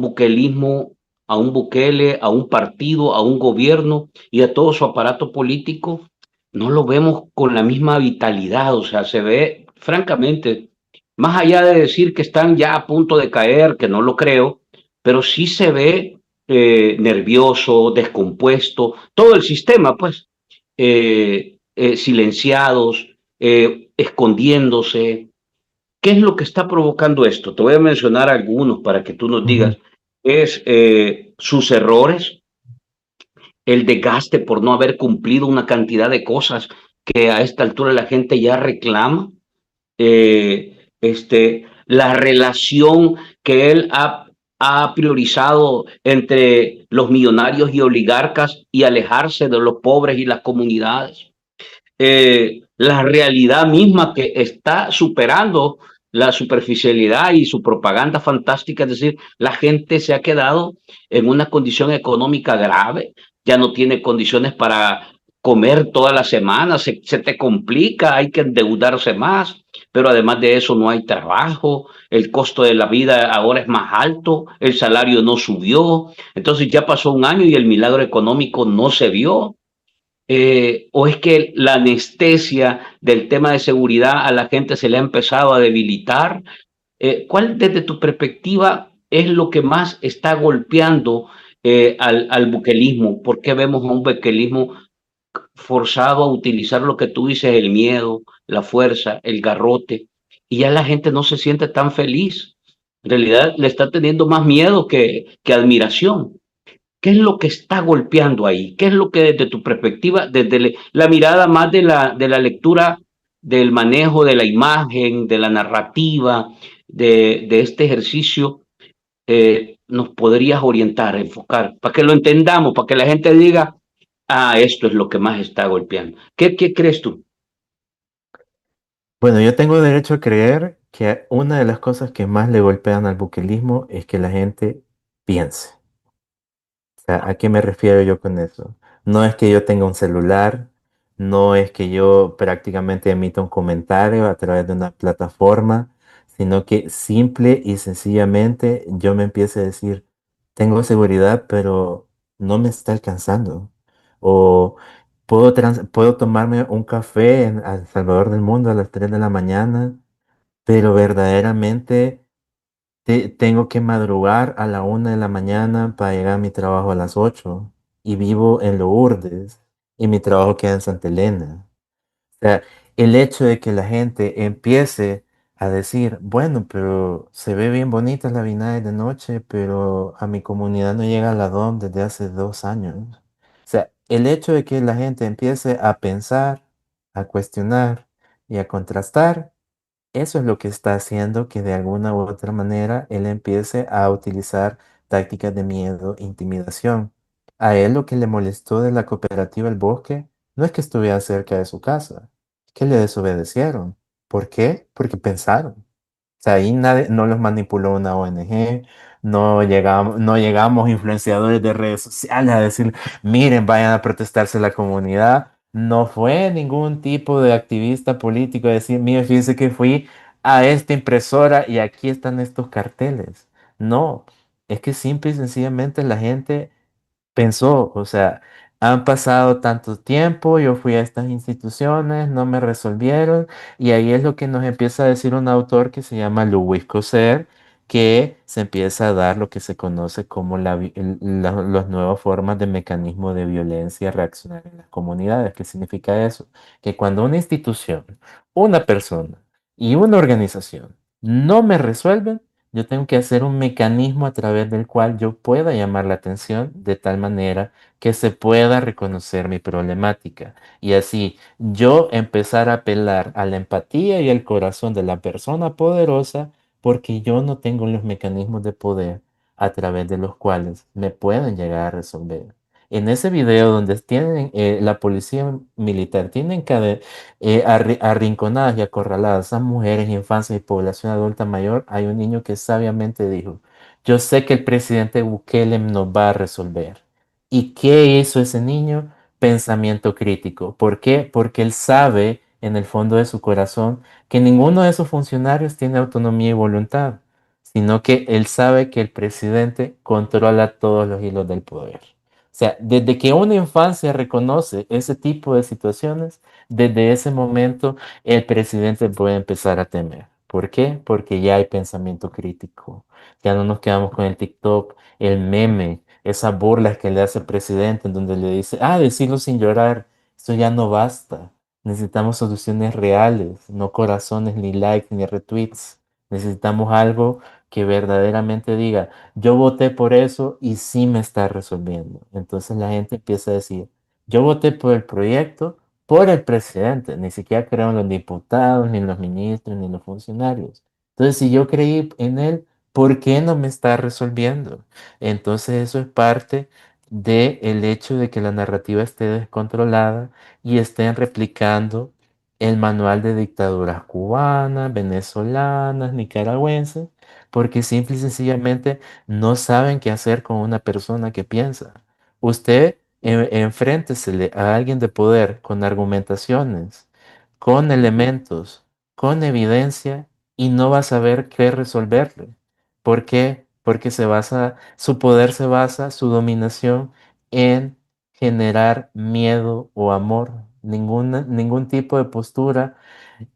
S1: buquelismo, a un Bukele, a un partido, a un gobierno y a todo su aparato político, no lo vemos con la misma vitalidad, o sea, se ve, francamente, más allá de decir que están ya a punto de caer, que no lo creo, pero sí se ve nervioso, descompuesto, todo el sistema, pues, silenciados, escondiéndose, ¿Qué es lo que está provocando esto? Te voy a mencionar algunos para que tú nos
S2: Ujú.
S1: digas. Es sus errores, el desgaste por no haber cumplido una cantidad de cosas que a esta altura la gente ya reclama, la relación que él ha priorizado entre los millonarios y oligarcas y alejarse de los pobres y las comunidades, la realidad misma que está superando la superficialidad y su propaganda fantástica, es decir, la gente se ha quedado en una condición económica grave, ya no tiene condiciones para comer toda la semana, se te complica, hay que endeudarse más, pero además de eso no hay trabajo, el costo de la vida ahora es más alto, el salario no subió, entonces ya pasó un año y el milagro económico no se vio. ¿O es que la anestesia del tema de seguridad a la gente se le ha empezado a debilitar? ¿Cuál desde tu perspectiva es lo que más está golpeando al buquelismo? ¿Por qué vemos a un buquelismo forzado a utilizar lo que tú dices, el miedo, la fuerza, el garrote? Y ya la gente no se siente tan feliz. En realidad le está teniendo más miedo que admiración. ¿Qué es lo que está golpeando ahí? ¿Qué es lo que desde tu perspectiva, desde la mirada más de la lectura, del manejo de la imagen, de la narrativa, de este ejercicio, nos podrías orientar, enfocar, para que lo entendamos, para que la gente diga, ah, esto es lo que más está golpeando? ¿Qué crees tú?
S2: Bueno, yo tengo derecho a creer que una de las cosas que más le golpean al buquelismo es que la gente piense. O sea, ¿a qué me refiero yo con eso? No es que yo tenga un celular, no es que yo prácticamente emita un comentario a través de una plataforma, sino que simple y sencillamente yo me empiezo a decir, tengo seguridad, pero no me está alcanzando. O puedo tomarme un café en El Salvador del Mundo a las 3 de la mañana, pero verdaderamente tengo que madrugar a la 1 de la mañana para llegar a mi trabajo a las 8 y vivo en Lourdes y mi trabajo queda en Santa Elena. O sea, el hecho de que la gente empiece a decir, bueno, pero se ve bien bonita la Binay de noche, pero a mi comunidad no llega la DOM desde hace 2 años. O sea, el hecho de que la gente empiece a pensar, a cuestionar y a contrastar, eso es lo que está haciendo que de alguna u otra manera él empiece a utilizar tácticas de miedo, intimidación. A él lo que le molestó de la cooperativa El Bosque no es que estuviera cerca de su casa, es que le desobedecieron. ¿Por qué? Porque pensaron. O sea, ahí nadie, no los manipuló una ONG, no llegamos influenciadores de redes sociales a decir, miren, vayan a protestarse la comunidad. No fue ningún tipo de activista político a decir, mire, fíjense que fui a esta impresora y aquí están estos carteles. No, es que simple y sencillamente la gente pensó, o sea, han pasado tanto tiempo, yo fui a estas instituciones, no me resolvieron, y ahí es lo que nos empieza a decir un autor que se llama Louis Coser, que se empieza a dar lo que se conoce como las nuevas formas de mecanismo de violencia reaccionar en las comunidades. ¿Qué significa eso? Que cuando una institución, una persona y una organización no me resuelven, yo tengo que hacer un mecanismo a través del cual yo pueda llamar la atención de tal manera que se pueda reconocer mi problemática y así yo empezar a apelar a la empatía y al corazón de la persona poderosa porque yo no tengo los mecanismos de poder a través de los cuales me pueden llegar a resolver. En ese video donde tienen la policía militar, tienen arrinconadas y acorraladas a mujeres, infancias y población adulta mayor, hay un niño que sabiamente dijo, yo sé que el presidente Bukele nos va a resolver. ¿Y qué hizo ese niño? Pensamiento crítico. ¿Por qué? Porque él sabe en el fondo de su corazón que ninguno de esos funcionarios tiene autonomía y voluntad, sino que él sabe que el presidente controla todos los hilos del poder. O sea, desde que una infancia reconoce ese tipo de situaciones, desde ese momento el presidente puede empezar a temer. ¿Por qué? Porque ya hay pensamiento crítico. Ya no nos quedamos con el TikTok, el meme, esas burlas que le hace el presidente en donde le dice, decirlo sin llorar, eso ya no basta. Necesitamos soluciones reales, no corazones, ni likes, ni retweets. Necesitamos algo que verdaderamente diga, yo voté por eso y sí me está resolviendo. Entonces la gente empieza a decir, yo voté por el proyecto, por el presidente, ni siquiera creo en los diputados, ni en los ministros, ni en los funcionarios. Entonces, si yo creí en él, ¿por qué no me está resolviendo? Entonces eso es parte del hecho de que la narrativa esté descontrolada y estén replicando el manual de dictaduras cubanas, venezolanas, nicaragüenses, porque simple y sencillamente no saben qué hacer con una persona que piensa. Usted enfréntesele a alguien de poder con argumentaciones, con elementos, con evidencia y no va a saber qué resolverle. ¿Por qué? Porque su poder se basa, su dominación en generar miedo o amor. Ningún tipo de postura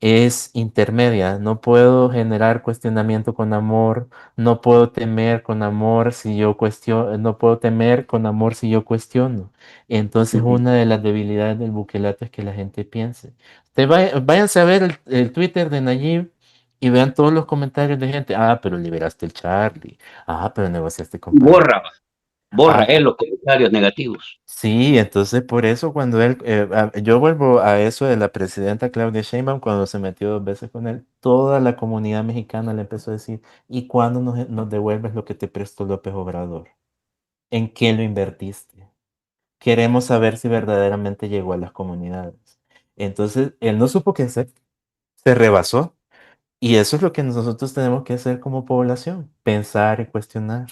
S2: es intermedia. No puedo generar cuestionamiento con amor, no puedo temer con amor si yo cuestiono, no puedo temer con amor si yo cuestiono. Entonces,
S1: Ujú.
S2: una de las debilidades del buquelato es que la gente piense. Váyanse a ver el Twitter de Nayib y vean todos los comentarios de gente. Ah, pero liberaste el Charlie. Ah, pero negociaste con Palacio.
S1: Borra, borra
S2: Ah,
S1: los comentarios negativos.
S2: sí, entonces por eso cuando yo vuelvo a eso de la presidenta Claudia Sheinbaum, cuando se metió 2 veces con él, toda la comunidad mexicana le empezó a decir, ¿y cuándo nos devuelves lo que te prestó López Obrador? ¿En qué lo invertiste? Queremos saber si verdaderamente llegó a las comunidades. Entonces, él no supo qué hacer, se rebasó. Y eso es lo que nosotros tenemos que hacer como población, pensar y cuestionar.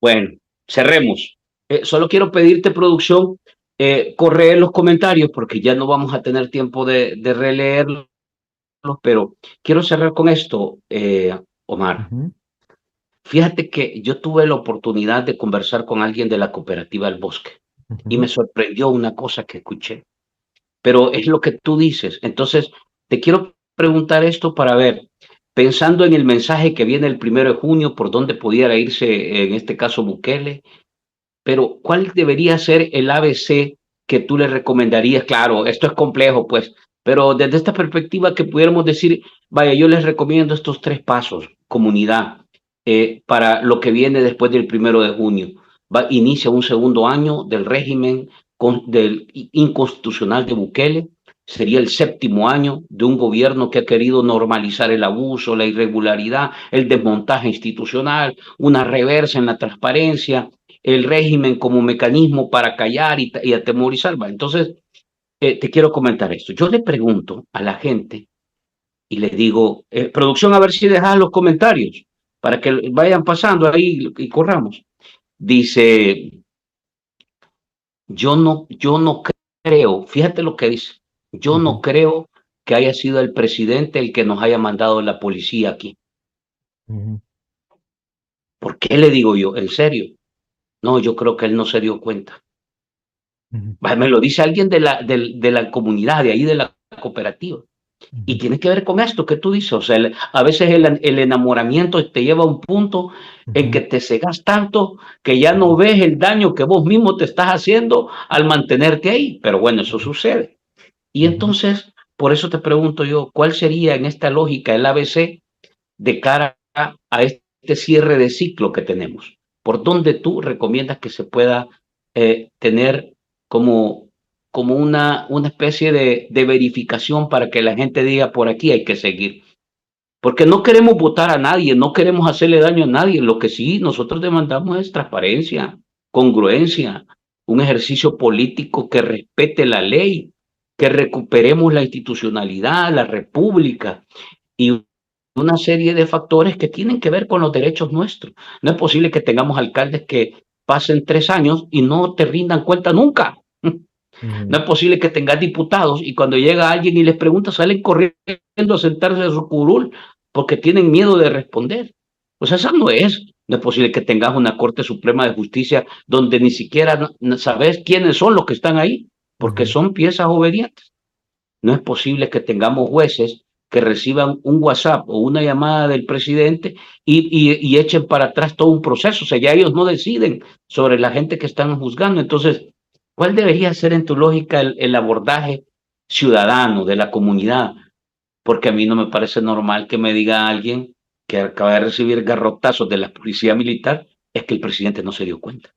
S1: Bueno, cerremos. Solo quiero pedirte, producción, correr los comentarios porque ya no vamos a tener tiempo de releerlos, pero quiero cerrar con esto, Omar.
S2: Ujú,
S1: Fíjate que yo tuve la oportunidad de conversar con alguien de la cooperativa El Bosque y
S2: ujú,
S1: me sorprendió una cosa que escuché, pero es lo que tú dices. Entonces, te quiero preguntar esto para ver, pensando en el mensaje que viene el 1 de junio, por dónde pudiera irse, en este caso, Bukele. Pero, ¿cuál debería ser el ABC que tú le recomendarías? Claro, esto es complejo, pues, pero desde esta perspectiva que pudiéramos decir, vaya, yo les recomiendo estos 3 pasos, comunidad, para lo que viene después del 1 de junio. Inicia un segundo año del régimen inconstitucional de Bukele. Sería el séptimo año de un gobierno que ha querido normalizar el abuso, la irregularidad, el desmontaje institucional, una reversa en la transparencia, el régimen como mecanismo para callar y atemorizar. Entonces, te quiero comentar esto. Yo le pregunto a la gente y le digo, producción, a ver si dejas los comentarios para que vayan pasando ahí y corramos. Dice, yo no creo, fíjate lo que dice, yo no
S2: ujú,
S1: creo que haya sido el presidente el que nos haya mandado la policía aquí.
S2: ujú,
S1: ¿Por qué le digo yo? ¿En serio? No, yo creo que él no se dio cuenta.
S2: ujú,
S1: Me lo dice alguien de la comunidad, de ahí de la cooperativa. Y
S2: ujú,
S1: tiene que ver con esto que tú dices. O sea, a veces el enamoramiento te lleva a un punto en
S2: ujú,
S1: que te cegas tanto que ya no
S2: ujú,
S1: ves el daño que vos mismo te estás haciendo al mantenerte ahí. Pero bueno, eso
S2: ujú,
S1: sucede. Y
S2: ujú.
S1: entonces, por eso te pregunto yo, ¿cuál sería en esta lógica el ABC de cara a este cierre de ciclo que tenemos? ¿Por dónde tú recomiendas que se pueda tener como, como una especie de verificación para que la gente diga por aquí hay que seguir? Porque no queremos votar a nadie, no queremos hacerle daño a nadie. Lo que sí nosotros demandamos es transparencia, congruencia, un ejercicio político que respete la ley, que recuperemos la institucionalidad, la república y una serie de factores que tienen que ver con los derechos nuestros. No es posible que tengamos alcaldes que pasen 3 años y no te rindan cuenta nunca. No
S2: Ujú,
S1: es posible que tengas diputados y cuando llega alguien y les pregunta salen corriendo a sentarse a su curul porque tienen miedo de responder. Pues esa no es. No es posible que tengas una Corte Suprema de Justicia donde ni siquiera sabes quiénes son los que están ahí, porque
S2: ujú,
S1: son piezas obedientes. No es posible que tengamos jueces que reciban un WhatsApp o una llamada del presidente y echen para atrás todo un proceso. O sea, ya ellos no deciden sobre la gente que están juzgando. Entonces, ¿cuál debería ser en tu lógica el abordaje? ciudadano, de la comunidad, porque a mí no me parece normal que me diga alguien que acaba de recibir garrotazos de la policía militar, es que el presidente no se dio cuenta.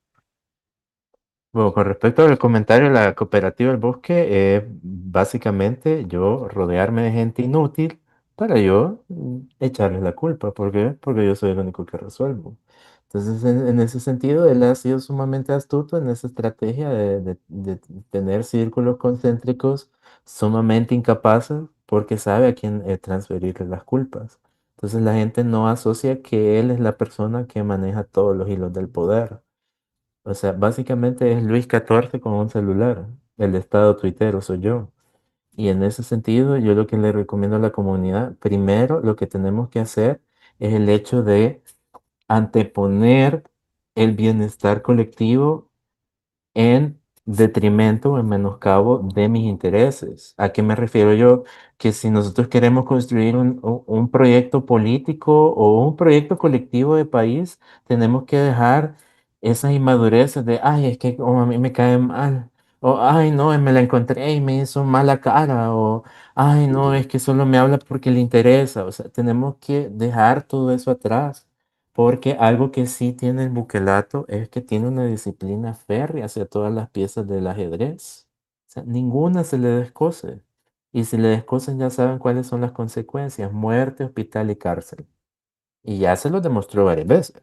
S2: Bueno, con respecto al comentario de la cooperativa del bosque, básicamente yo rodearme de gente inútil para yo echarles la culpa. ¿Por qué? Porque yo soy el único que resuelvo. Entonces, en ese sentido, él ha sido sumamente astuto en esa estrategia de tener círculos concéntricos sumamente incapaces porque sabe a quién transferirle las culpas. Entonces, la gente no asocia que él es la persona que maneja todos los hilos del poder. O sea, básicamente es Luis XIV con un celular. El estado tuitero soy yo. Y en ese sentido, yo lo que le recomiendo a la comunidad, primero lo que tenemos que hacer es el hecho de anteponer el bienestar colectivo en detrimento o en menoscabo de mis intereses. ¿A qué me refiero yo? Que si nosotros queremos construir un proyecto político o un proyecto colectivo de país, tenemos que dejar esas inmadureces de, ay, es que a mí me cae mal, o ay, no, me la encontré y me hizo mala cara, o ay, no,
S1: Ujú,
S2: es que solo me habla porque le interesa. O sea, tenemos que dejar todo eso atrás. Porque algo que sí tiene el buquelato es que tiene una disciplina férrea hacia todas las piezas del ajedrez. O sea, ninguna se le descose. Y si le descosen ya saben cuáles son las consecuencias: muerte, hospital y cárcel. Y ya se lo demostró varias veces.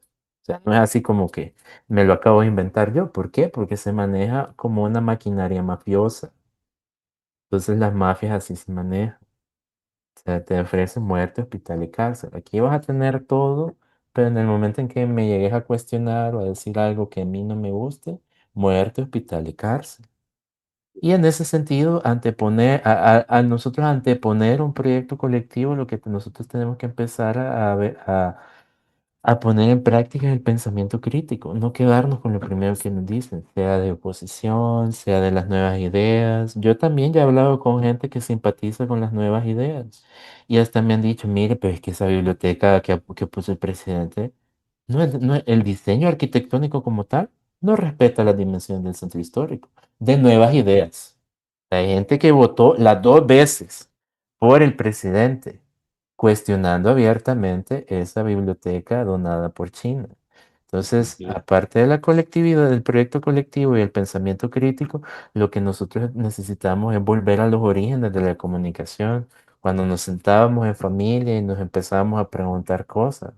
S2: O sea, no es así como que me lo acabo de inventar yo. ¿Por qué? Porque se maneja como una maquinaria mafiosa. Entonces las mafias así se manejan. O sea, te ofrecen muerte, hospital y cárcel. Aquí vas a tener todo, pero en el momento en que me llegues a cuestionar o a decir algo que a mí no me guste, muerte, hospital y cárcel. Y en ese sentido, a nosotros anteponer un proyecto colectivo, lo que nosotros tenemos que empezar a ver, a poner en práctica el pensamiento crítico, no quedarnos con lo primero que nos dicen, sea de oposición, sea de las nuevas ideas. Yo también ya he hablado con gente que simpatiza con las nuevas ideas y hasta me han dicho, mire, pero es que esa biblioteca que puso el presidente, el diseño arquitectónico como tal no respeta la dimensión del centro histórico, de nuevas ideas. Hay gente que votó las dos veces por el presidente, cuestionando abiertamente esa biblioteca donada por China. Entonces,
S1: ujú,
S2: aparte de la colectividad, del proyecto colectivo y el pensamiento crítico, lo que nosotros necesitamos es volver a los orígenes de la comunicación, cuando nos sentábamos en familia y nos empezábamos a preguntar cosas.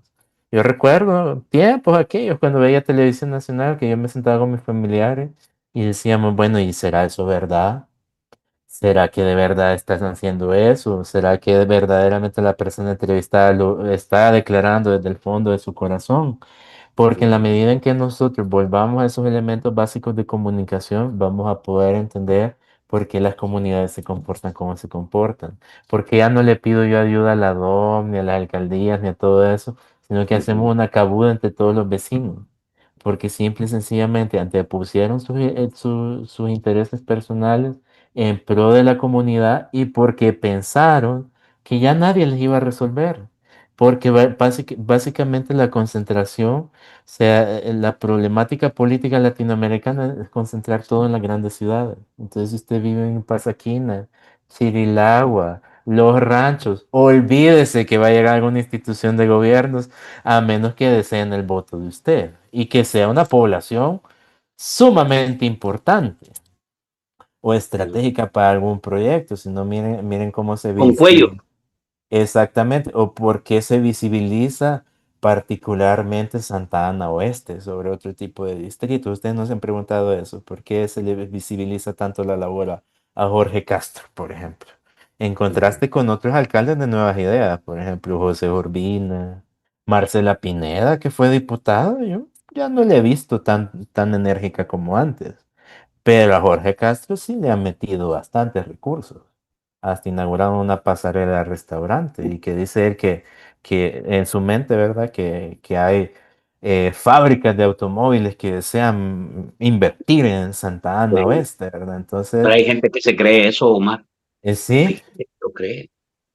S2: Yo recuerdo tiempos aquellos cuando veía televisión nacional que yo me sentaba con mis familiares y decíamos, bueno, ¿y será eso verdad? ¿Será que de verdad están haciendo eso? ¿Será que verdaderamente la persona entrevistada lo está declarando desde el fondo de su corazón? Porque en la
S1: ujú,
S2: medida en que nosotros volvamos a esos elementos básicos de comunicación, vamos a poder entender por qué las comunidades se comportan como se comportan. Porque ya no le pido yo ayuda a la DOM, ni a las alcaldías, ni a todo eso, sino que hacemos
S1: ujú,
S2: una cabuda entre todos los vecinos. Porque simple y sencillamente antepusieron sus intereses personales en pro de la comunidad y porque pensaron que ya nadie les iba a resolver. Porque básicamente la concentración, o sea, la problemática política latinoamericana es concentrar todo en las grandes ciudades. Entonces, si usted vive en Pasaquina, Chirilagua, Los Ranchos, olvídese que va a llegar alguna institución de gobiernos a menos que deseen el voto de usted y que sea una población sumamente importante o
S1: ujú.
S2: estratégica para algún proyecto. Si no, miren cómo se
S1: Con cuello.
S2: visibiliza. Exactamente, o por qué se visibiliza particularmente Santa Ana Oeste sobre otro tipo de distrito. Ustedes no se han preguntado eso, ¿por qué se le visibiliza tanto la labor a Jorge Castro, por ejemplo? En
S1: Ujú,
S2: contraste con otros alcaldes de Nuevas Ideas, por ejemplo, José Urbina, Marcela Pineda, que fue diputada, yo ya no le he visto tan enérgica como antes. Pero a Jorge Castro sí le han metido bastantes recursos. Hasta inauguraron una pasarela de restaurante y que dice él que en su mente, ¿verdad? Que hay fábricas de automóviles que desean invertir en Santa Ana
S1: sí.
S2: Oeste, ¿verdad?
S1: Pero
S2: Entonces,
S1: hay gente que se cree eso, Omar. Hay
S2: sí.
S1: gente que lo cree.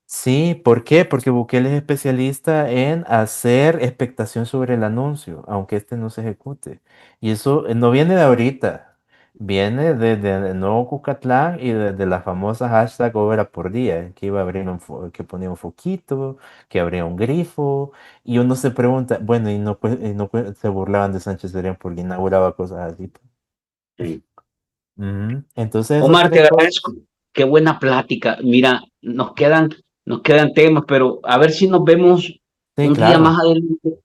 S2: Sí, ¿por qué? Porque Bukele es especialista en hacer expectación sobre el anuncio, aunque este no se ejecute. Y eso no viene de ahorita. Viene desde el nuevo Cucatlán y desde la famosa hashtag Obra por Día, que iba a abrir que ponía un foquito, que abría un grifo, y uno se pregunta, bueno, se burlaban de Sánchez Serén porque inauguraba cosas así.
S1: Sí.
S2: Ujú. Entonces, esas
S1: Omar, te
S2: tres cosas.
S1: agradezco. Qué buena plática. Mira, nos quedan temas, pero a ver si nos vemos
S2: Sí,
S1: un día
S2: claro.
S1: más adelante,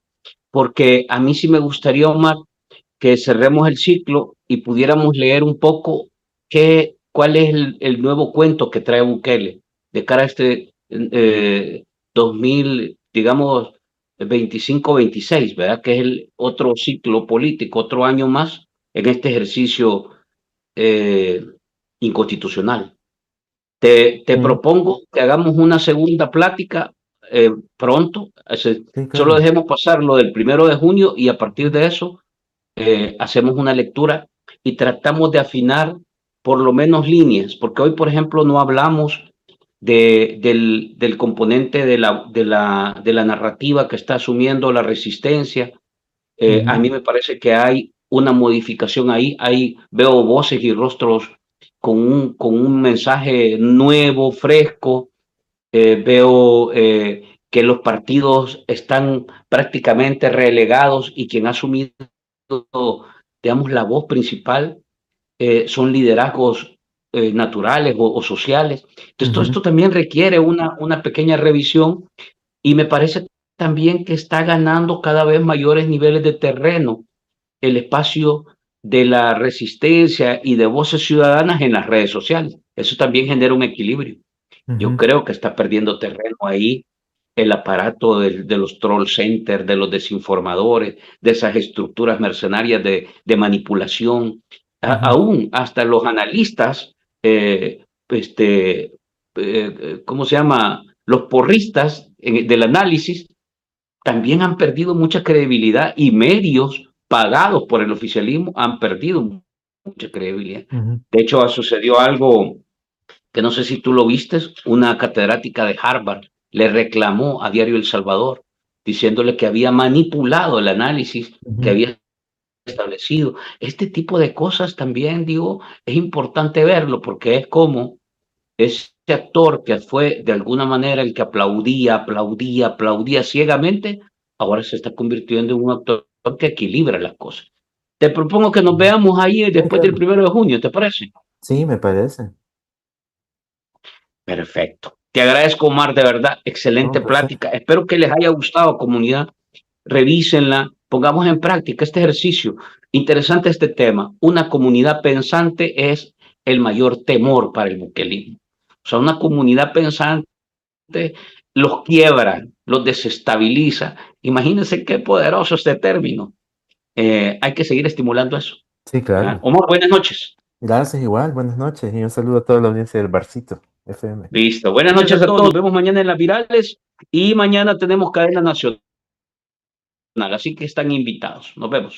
S1: porque a mí sí me gustaría, Omar, que cerremos el ciclo y pudiéramos leer un poco cuál es el nuevo cuento que trae Bukele de cara a este 2000, digamos, 25-26, ¿verdad? Que es el otro ciclo político, otro año más en este ejercicio eh, inconstitucional. Te
S2: Sí,
S1: propongo que hagamos una segunda plática pronto.
S2: sí,
S1: Solo
S2: claro.
S1: dejemos pasar lo del 1 de junio y a partir de eso hacemos una lectura y tratamos de afinar por lo menos líneas, porque hoy, por ejemplo, no hablamos del componente de la narrativa que está asumiendo la resistencia. A
S2: Ujú,
S1: mí me parece que hay una modificación ahí, veo voces y rostros con un mensaje nuevo, fresco. Veo que los partidos están prácticamente relegados y quien ha asumido, digamos, la voz principal son liderazgos naturales o sociales. Entonces, todo
S2: ujú,
S1: esto también requiere una pequeña revisión y me parece también que está ganando cada vez mayores niveles de terreno el espacio de la resistencia y de voces ciudadanas en las redes sociales. Eso también genera un equilibrio. Yo
S2: ujú,
S1: creo que está perdiendo terreno ahí el aparato de los troll centers, de los desinformadores, de esas estructuras mercenarias de manipulación.
S2: ujú,
S1: Aún hasta los analistas, este, ¿cómo se llama? Los porristas del análisis también han perdido mucha credibilidad y medios pagados por el oficialismo han perdido mucha credibilidad.
S2: ujú,
S1: De hecho, sucedió algo que no sé si tú lo viste, una catedrática de Harvard le reclamó a Diario El Salvador, diciéndole que había manipulado el análisis que
S2: ujú,
S1: había establecido. Este tipo de cosas también, digo, es importante verlo porque es como ese actor que fue de alguna manera el que aplaudía ciegamente, ahora se está convirtiendo en un actor que equilibra las cosas. Te propongo que nos
S2: ujú.
S1: veamos ahí
S2: Sí,
S1: después del
S2: claro.
S1: 1 de junio, ¿te parece?
S2: Sí, me parece.
S1: Perfecto. Te agradezco, Omar, de verdad.
S2: No, un
S1: Excelente
S2: placer.
S1: plática. Espero que les haya gustado, comunidad. Revísenla, pongamos en práctica este ejercicio. Interesante este tema. Una comunidad pensante es el mayor temor para el buquelismo. O sea, una comunidad pensante los quiebra, los desestabiliza. Imagínense qué poderoso este término. Hay que seguir estimulando eso.
S2: Sí,
S1: ¿Ah?
S2: claro.
S1: Omar, buenas noches.
S2: Gracias igual, buenas noches y un saludo a toda la audiencia del Barcito FM.
S1: Listo. Buenas noches a todos. Nos vemos mañana en las virales y mañana tenemos cadena nacional. Así que están invitados. Nos vemos.